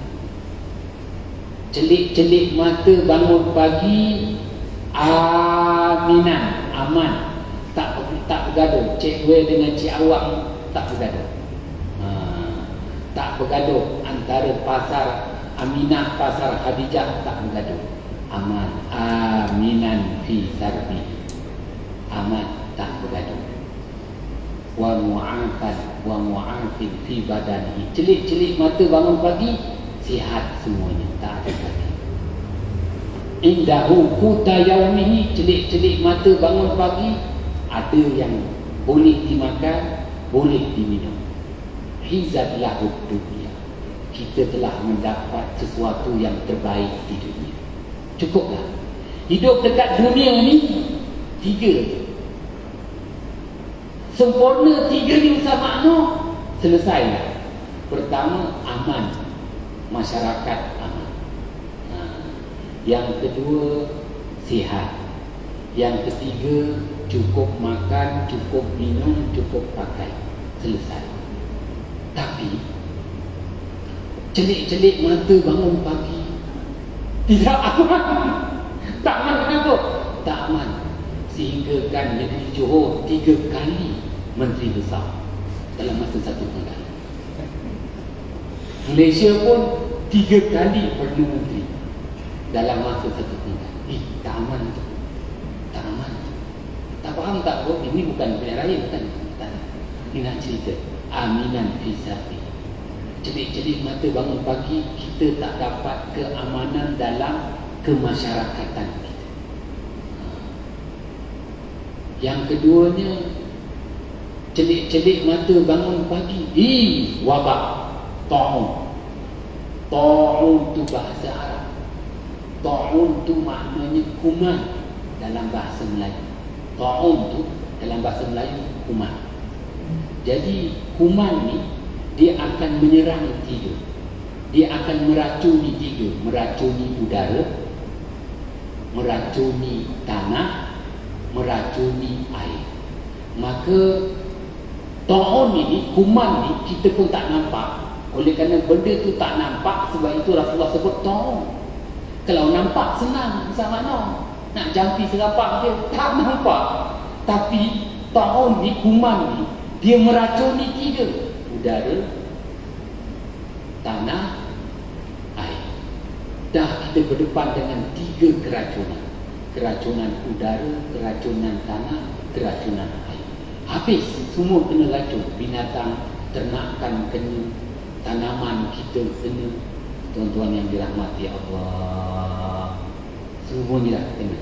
Celik-celik mata bangun pagi, aminan, aman, tak bergaduh. Cik Wei dengan Cik Awang tak bergaduh. Tak bergaduh antara pasar Aminah, pasar Khadijah, tak bergaduh. Aman, aminan fi sarbi, aman, tak bergaduh. Wa mu'afan wa mu'afin fi badani. Celik-celik mata bangun pagi, sihat semuanya, tak ada lagi. Indahu quta yaumihi, celik-celik mata bangun pagi, ada yang boleh dimakan, boleh diminum. Hizat lahu dunia, kita telah mendapat sesuatu yang terbaik di dunia. Cukuplah. Hidup dekat dunia ni 3. Sempurna 3 ni usah makna, selesailah. Pertama, aman, masyarakat aman. Yang kedua, sihat. Yang ketiga, cukup makan, cukup minum, cukup pakai. Selesai. Tapi celik-celik mata bangun pagi, tidak aman. Tak aman kenapa? Tak aman. Sehingga kan negeri Johor 3 kali menteri besar dalam masa 1 bulan. Malaysia pun 3 kali Perdana Menteri dalam masa 1 bulan. Tak aman tu. Tak aman tu. Tak faham tak bro? Ini bukan pilihan raya, bukan. Ini nak cerita aminan fi sarbi. Celik-celik mata bangun pagi, kita tak dapat keamanan dalam kemasyarakatan kita. Yang keduanya, celik-celik mata bangun pagi, wabak, ta'un. Ta'un tu bahasa Arab. Ta'un tu maknanya kuman dalam bahasa Melayu. Ta'un tu dalam bahasa Melayu kuman. Jadi kuman ni dia akan menyerang 3. Dia akan meracuni 3. Meracuni udara, meracuni tanah, meracuni air. Maka ta'un ini, kuman ni kita pun tak nampak. Oleh kerana benda tu tak nampak, sebab itu Rasulullah sebut ta'un. Kalau nampak senang, sama mana nak jampi serapak dia, tak nampak. Tapi ta'un ni, kuman ni, dia meracuni 3. Udara, tanah, air. Dah kita berdepan dengan 3 keracunan. keracunan udara, keracunan tanah, keracunan air. Habis semua kena racun. Binatang ternakan kena, tanaman kita kena. Tuan-tuan yang dirahmati Allah, semuanya dah kena.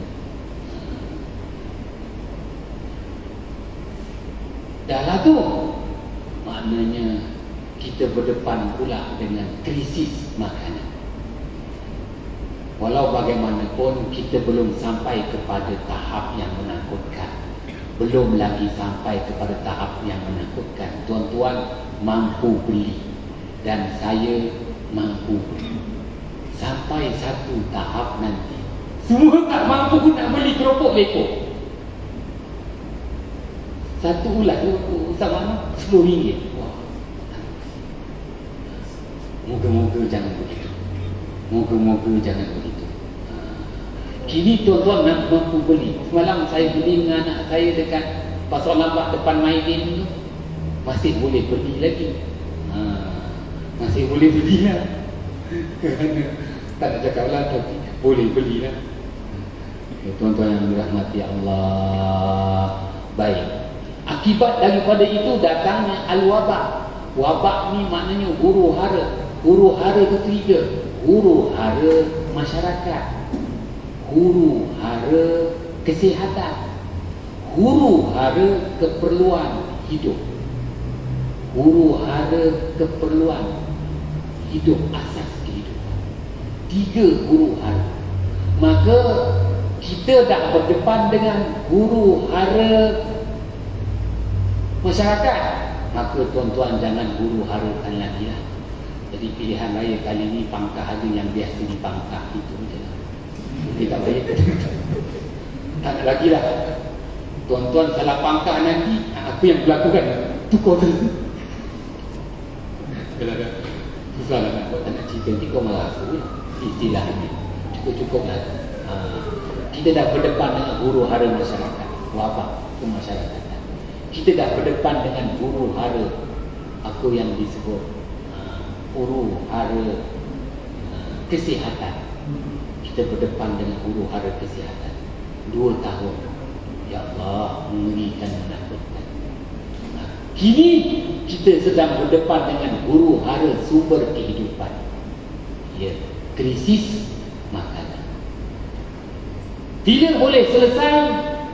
Dah lah tu, maknanya kita berdepan pula dengan krisis makanan. Walau bagaimanapun kita belum sampai kepada tahap yang menakutkan, belum lagi sampai kepada tahap yang menakutkan. Tuan-tuan mampu beli dan saya mampu beli. Sampai satu tahap nanti semua tak mampu pun nak beli keropok lekor. Satu ulat Ustaz mana? RM10. Wah. Moga-moga jangan begitu. Moga-moga jangan begitu. Kini tuan-tuan nak mampu beli. Semalam saya beli dengan anak saya dekat Pasar Lambak depan Maidin tu. Masih boleh beli lagi. Masih boleh beli lah. Kerana tak nak cakap lah, tapi boleh beli lah. Tuan-tuan yang dirahmati Allah. Baik. Akibat daripada itu datangnya al-wabak. Wabak ni maknanya huru hara. Huru hara itu tiga. Huru hara masyarakat, huru hara kesihatan, huru hara keperluan hidup. Huru hara keperluan hidup, asas kehidupan. Tiga huru hara. Maka kita dah berdepan dengan huru hara masyarakat, maka tuan-tuan jangan huru harakan lagi lah. Jadi pilihan raya kali ni pangkah ada yang biasa dipangkah, itu je lah. Kita tak bayar. Tak ada lagi lah. Tuan-tuan salah pangkah nanti, apa yang berlakukan? Tukar tu. Susah lah nak buat, tak nak cerita. Nanti kau malah rasa lah istilah ni. Cukup-cukup lah. Kita dah berdepan dengan huru hara masyarakat, wabak kemasyarakatan. Kita dah berdepan dengan huru hara apa yang disebut huru hara kesihatan. Kita berdepan dengan huru hara kesihatan 2 tahun. Ya Allah, mengerikan, menakutkan. Kini kita sedang berdepan dengan huru hara sumber kehidupan. Ya, krisis makanan. Bila boleh selesai?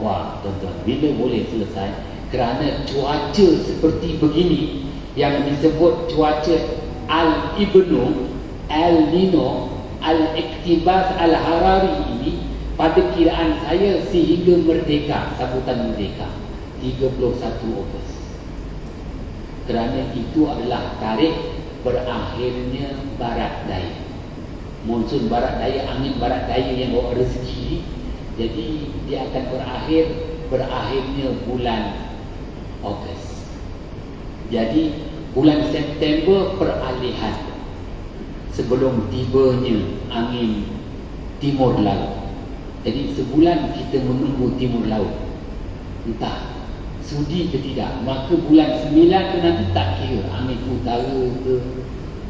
Wah, tuan-tuan, bila boleh selesai? Kerana cuaca seperti begini yang disebut cuaca Al-Ibnu, Al-Nino, Al-Iktibas Al-Harari ini, pada kiraan saya sehingga merdeka, sambutan merdeka 31 Ogos. Kerana itu adalah tarikh berakhirnya barat daya. Monsun barat daya, angin barat daya yang bawa rezeki. Jadi dia akan berakhirnya bulan Ogos. Jadi bulan September peralihan sebelum tibanya angin timur laut. Jadi sebulan kita menunggu timur laut. Entah sudi ke tidak. Maka bulan 9 tu nanti tak kira angin utara ke,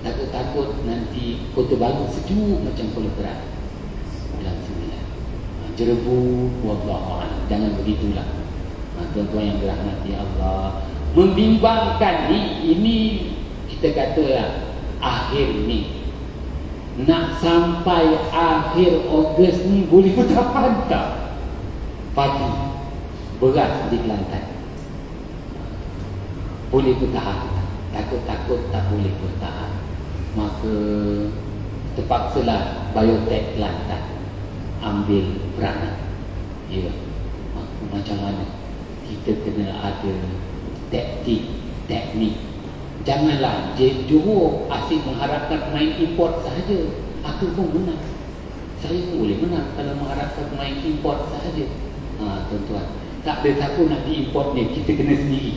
takut-takut nanti Kota Baru sejuk macam Pulau Kerat. Bulan 9 Jerebu, wallahualam, jangan begitulah. Tuan-tuan yang dirahmati Allah, membimbangkan ini kita katalah akhir ni, nak sampai akhir Ogos ni boleh bertahan tak? Pagi beras di Kelantan boleh bertahan tak? Takut-takut tak boleh bertahan. Maka terpaksalah Biotech Kelantan ambil peranan. Ya, macam mana kita kena ada teknik. Janganlah Johor asyik mengharapkan pemain import sahaja. Aku pun menang, saya pun boleh menang kalau mengharapkan pemain import sahaja. Tuan-tuan, tak ada siapa nak diimport ni, kita kena sendiri.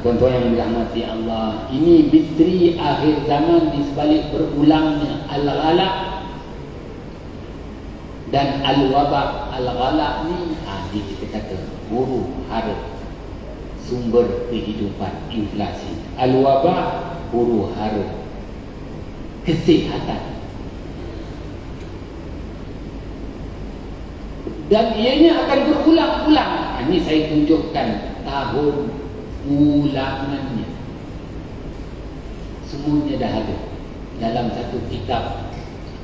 Tuan-tuan yang dirahmati Allah, ini misteri akhir zaman di sebalik berulangnya al-ghalaq dan al-wabak. Al-ghalaq ni kita kata huru hara sumber kehidupan, inflasi. Al-wabak huru hara kesihatan. dan ianya akan berulang-ulang. Ini saya tunjukkan tahun ulangannya. Semuanya dah ada dalam satu kitab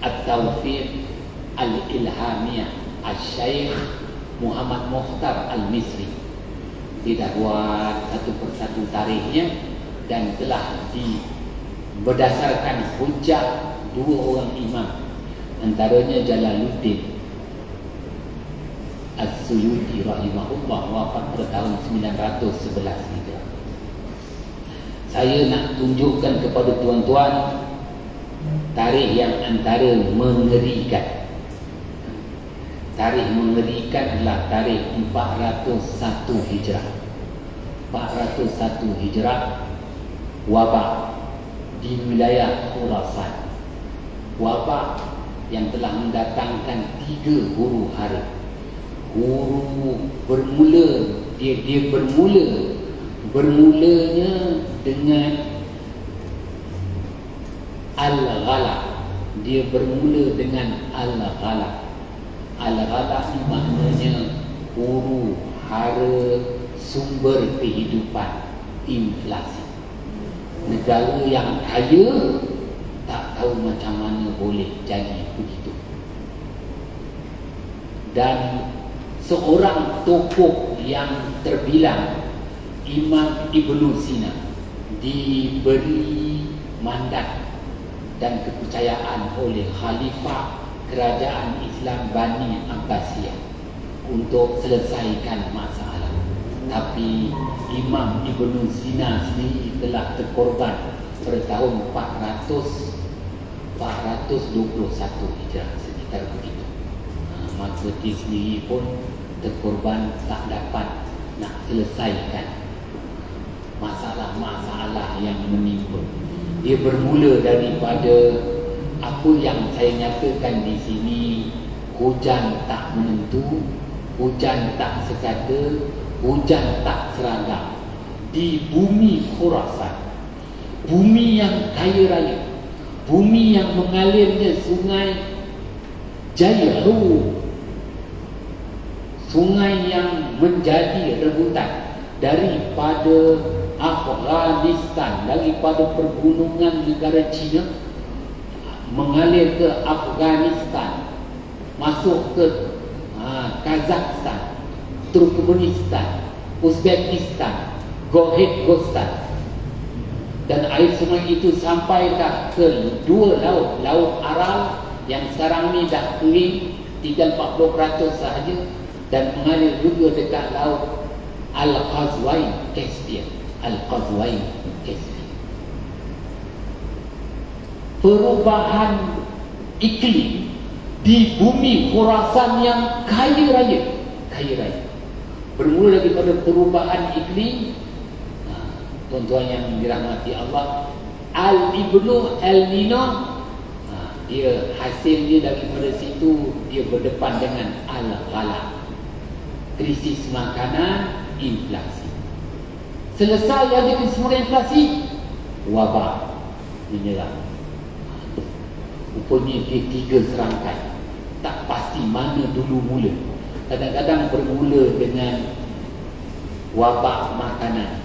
At-Tawfiq Al-Ilhamiyah Al-Syaikh Muhammad Mukhtar Al-Misri. Dia dah buat satu persatu tarikhnya dan telah berdasarkan hujah dua orang imam, antaranya Jalaluddin As-Suyuti rahimahullah, wafat pada tahun 911 Hijrah. Saya nak tunjukkan kepada tuan-tuan tarikh yang antara mengerikan. Tarikh mengerikan adalah tarikh 401 Hijrah. 401 Hijrah, wabak di wilayah Khurasan. Wabak yang telah mendatangkan 3 huru hara. Huru bermulanya dengan Al-Ghala. Dia bermula dengan Al-Ghala. Al-Ghala ni maknanya huru hara sumber kehidupan, inflasi. Negara yang kaya tak tahu macam mana boleh jadi begitu. Dan seorang tokoh yang terbilang, Imam Ibn Sina, diberi mandat dan kepercayaan oleh Khalifah Kerajaan Islam Bani Abbasiyah untuk selesaikan masalah. Tapi Imam Ibn Sina sendiri telah terkorban pada tahun 421 Hijrah, sekitar begitu. Maka dia sendiri pun terkorban, tak dapat nak selesaikan masalah-masalah yang menimpa. Dia bermula daripada apa yang saya nyatakan di sini, hujan tak menentu, hujan tak sekata, hujan tak seragam di bumi Khurasan, bumi yang kaya raya, bumi yang mengalirnya sungai Jairu, sungai yang menjadi rebutan daripada Afghanistan, daripada pergunungan negara China mengalir ke Afghanistan, masuk ke Kazakhstan, Turkmenistan, Uzbekistan, Kyrgyzstan, dan air sungai itu sampai dah ke 2 laut, Laut Aral yang sekarang ni dah kering, tinggal 40% sahaja, dan mengalir juga dekat Laut Al-Qazwain Caspian. Al-Qazwain Caspian. Perubahan iklim di bumi Khurasan yang kaya raya, bermula daripada perubahan iklim. Tuan-tuan yang dirahmati Allah, Al-Ibnu El-Nino, dia hasilnya daripada situ dia berdepan dengan Al-Ghala, krisis makanan, inflasi. Selesai ada krisis makanan, inflasi, wabak menyerang. Rupanya dia 3 serangkai, tak pasti mana dulu mula. Kadang-kadang bermula dengan wabak makanan,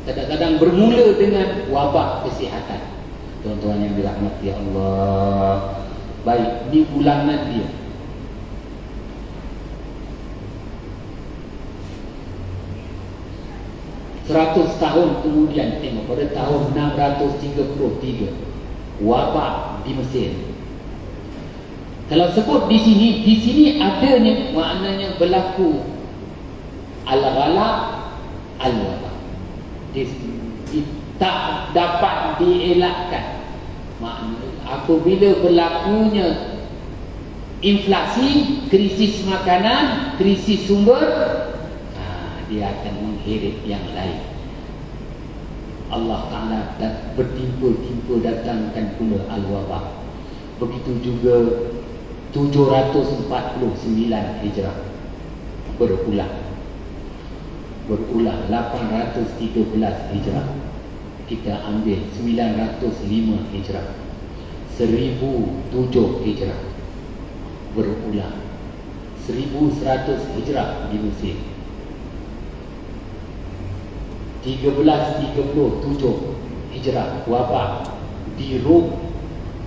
kadang-kadang bermula dengan wabak kesihatan. Tuan-tuan yang dirahmati Allah, baik, ni ulangan dia. Seratus tahun kemudian, tengok pada tahun 633, wabak di Mesir. Kalau sebut di sini adanya, maknanya berlaku Al-Ghala, Al-Wabak. Tak dapat dielakkan. Maknanya apabila berlakunya inflasi, krisis makanan, krisis sumber, dia akan mengheret yang lain. Allah Ta'ala bertimpa-timpa datangkan pula Al-Wabak. Begitu juga 749 Hijrah, berulang 813 Hijrah, kita ambil 905 Hijrah, 1007 Hijrah, berulang 1100 Hijrah di Mesir. 1337 Hijrah wafat di Rom,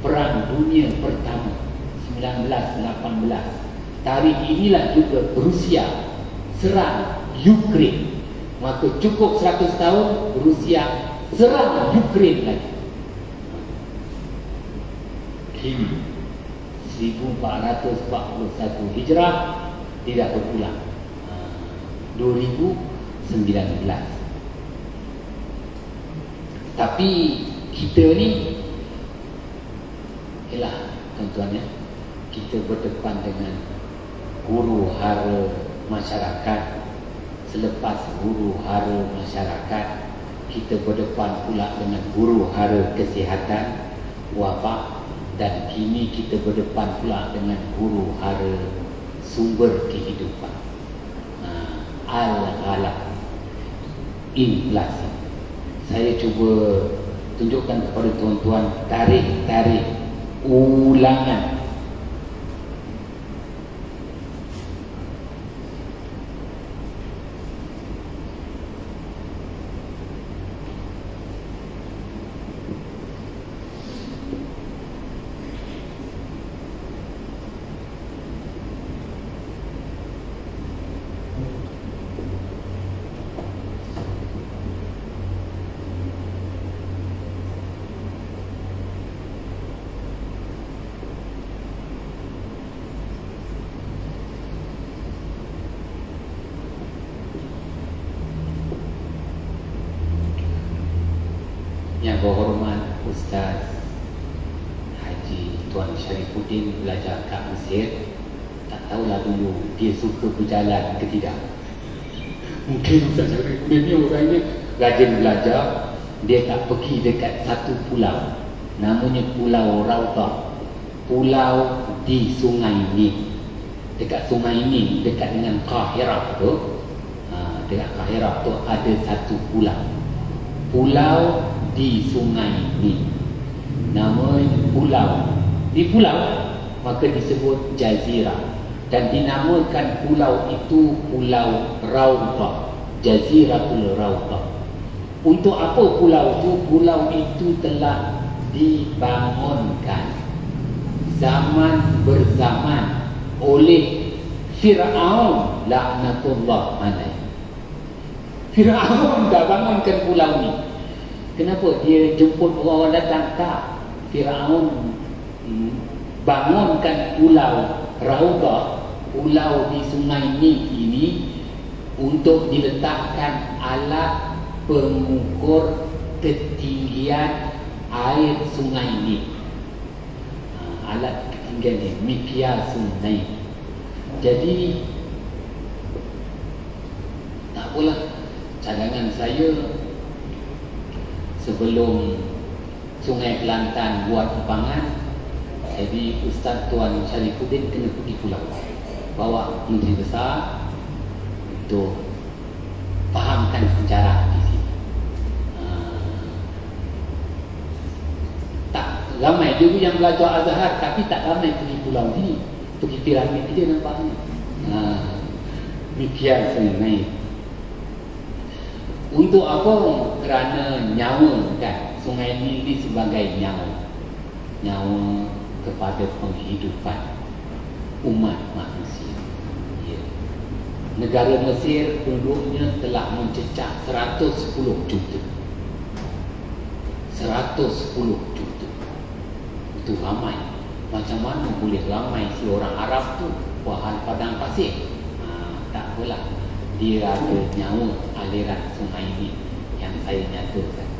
Perang Dunia Pertama 1918. Tarikh inilah juga Rusia serang Ukraine. Maka cukup 100 tahun Rusia serang Ukraine lagi. Kini 1441 Hijrah tidak berpulang. 2019. Tapi kita ni, ialah tuan-tuan ya, kita berdepan dengan huru hara masyarakat. Selepas huru hara masyarakat, kita berdepan pula dengan huru hara kesihatan, wabak, dan kini kita berdepan pula dengan huru hara sumber kehidupan, al-ghalaq, inflasi. Saya cuba tunjukkan kepada tuan-tuan tarikh ulangan Yang berhormat Ustaz Haji Tuan Syarifuddin belajar kat Mesir. Tak tahulah dulu dia suka berjalan ke tidak. Mungkin Ustaz Syarifuddin ni orangnya rajin belajar. Dia tak pergi dekat satu pulau, namanya Pulau Raudah. Pulau di Sungai Nil. Dekat Sungai Nil, dekat dengan Kahirah tu, dekat Kahirah tu ada satu pulau. Pulau di Sungai Nil, namanya pulau. Di pulau maka disebut jazirah, dan dinamakan pulau itu Pulau Raudah, Jaziratul Raudah. Untuk apa pulau itu? Pulau itu telah dibangunkan zaman berzaman oleh Fir'aun laknatullah alaih. Fir'aun dah bangunkan pulau ni. Kenapa dia jemput orang datang? Tak. Fir'aun bangunkan Pulau Raudah, pulau di Sungai Nil ini, untuk diletakkan alat pengukur ketinggian air Sungai Nil. Alat ketinggian ni, miqyasun Nil. Jadi tak apalah, cadangan saya sebelum Sungai Kelantan buat empangan, jadi Ustaz Tuan Syarifuddin kena pergi pulau, bawa Menteri Besar untuk fahamkan sejarah di sini. Tak ramai dulu yang belajar Azhar, tapi tak ramai pergi pulau ni. Pergi piramid je nampaknya. Mikir saya naik. Untuk apa? Kerana nyawa kan. Sungai Nil ini sebagai nyawa. Nyawa kepada penghidupan umat manusia. Ya. Negara Mesir penduduknya telah mencecah 110 juta. 110 juta. Itu ramai. Macam mana boleh ramai si orang Arab tu? Bahan padang pasir. Tak apalah. Dia ada nyawa aliran sungai ini yang saya nyatakan.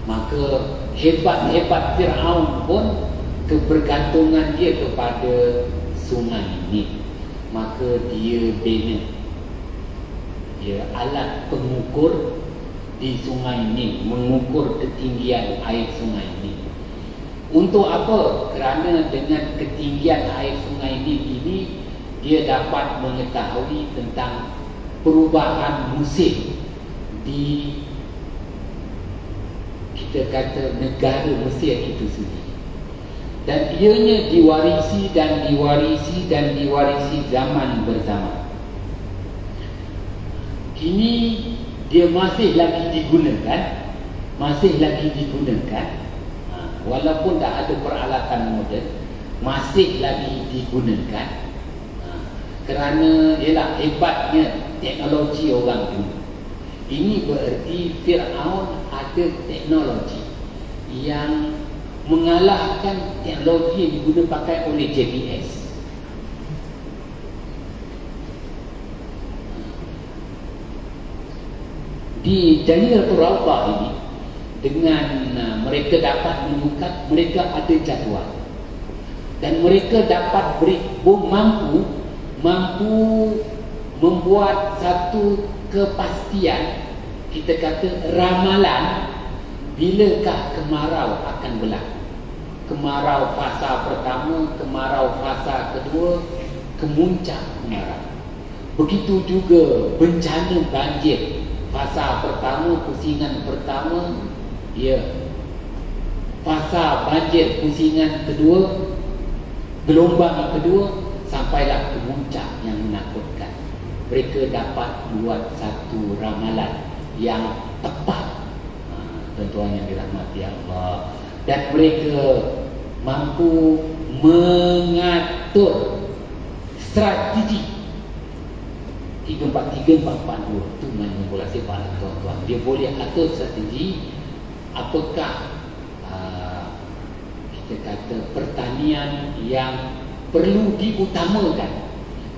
Maka hebat-hebat Fir'aun pun kebergantungan dia kepada sungai ini. Maka dia bina alat pengukur di sungai ini, mengukur ketinggian air sungai ini. Untuk apa? Kerana dengan ketinggian air sungai ini dia dapat mengetahui tentang perubahan musim di, kita kata, negara Mesir itu sendiri. dan ianya diwarisi dan diwarisi dan diwarisi zaman berzaman. Kini dia masih lagi digunakan, walaupun dah ada peralatan moden, masih lagi digunakan. Kerana ialah hebatnya teknologi orang dulu. Ini bererti Fir'aun ada teknologi yang mengalahkan teknologi yang digunakan pakai oleh JPS. Di Jaziratul Rawdah ini, dengan mereka dapat menukar, mereka ada jadual, dan mereka dapat mampu membuat satu kepastian, kita kata ramalan, bilakah kemarau akan berlaku. Kemarau fasa pertama, kemarau fasa kedua, kemuncak kemarau. Begitu juga bencana banjir, fasa pertama, pusingan pertama, fasa banjir pusingan kedua, gelombang kedua, sampailah ke puncak yang menakutkan. Mereka dapat buat satu ramalan yang tepat, tuan-tuan yang dirahmati Allah, dan mereka mampu mengatur strategi 3-4-3, 4-4-2 itu main bola sepak, tuan-tuan. Dia boleh atur strategi apakah kita kata pertanian yang perlu diutamakan.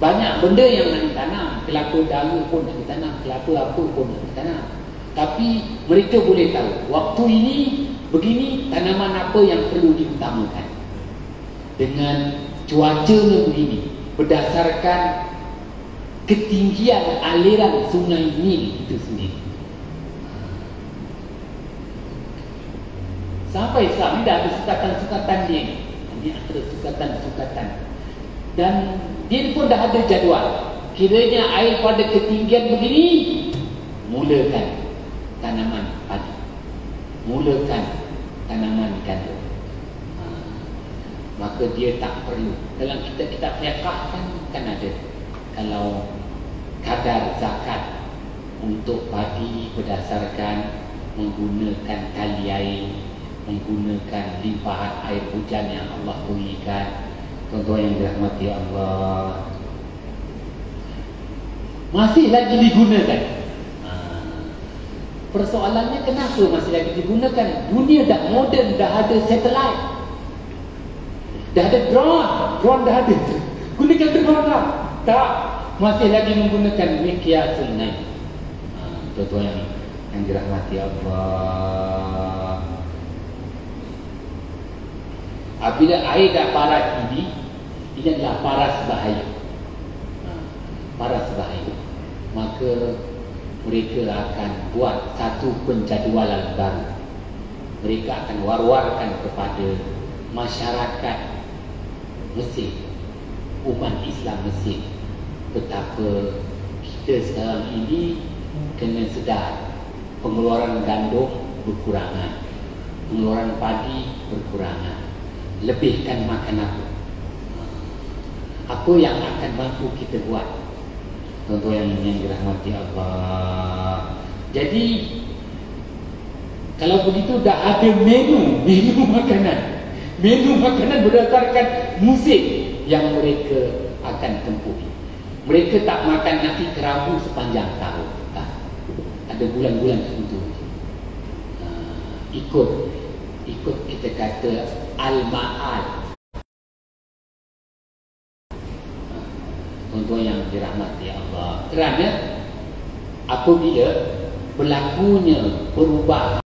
Banyak benda yang nak ditanam, kelapa dara pun nak ditanam, kelapa apa pun nak ditanam. Tapi mereka boleh tahu waktu ini begini tanaman apa yang perlu diutamakan. Dengan cuacanya begini, berdasarkan ketinggian aliran sungai Nil itu sendiri. Sampai sekarang ni dah ada sukatan-sukatan dia ni. Ini ada sukatan-sukatan. Dan dia pun dah ada jadual. Kiranya air pada ketinggian begini, mulakan tanaman padi, mulakan tanaman gandum. Maka dia tak perlu. Dalam kitab-kitab fiqh kan ada, kalau kadar zakat untuk padi berdasarkan menggunakan tali air, menggunakan limpahan air hujan yang Allah berikan. Tuan-tuan yang dirahmati Allah, masih lagi digunakan. Persoalannya kenapa masih lagi digunakan? Dunia dah moden, dah ada satelit, dah ada drone dah ada. Gunakan drone dah. Tak, masih lagi menggunakan miqyasun naik. Tuan-tuan yang dirahmati Allah, apabila air dah paras ini adalah paras bahaya. Paras bahaya. Maka mereka akan buat satu penjadualan baru. Mereka akan war-warkan kepada masyarakat Mesir, umat Islam Mesir, betapa kita sekarang ini kena sedar pengeluaran gandum berkurangan, pengeluaran padi berkurangan. Lebihkan makan apa yang akan mampu kita buat, tuan-tuan yang dirahmati Allah. Jadi kalau begitu dah ada menu makanan berdasarkan musim yang mereka akan tempuh. Mereka tak makan nasi kerabu sepanjang tahun. Ada bulan-bulan tertentu. Ikut kita kata al-ma'al. Tuan-tuan yang dirahmati Allah, kerana apabila berlakunya perubahan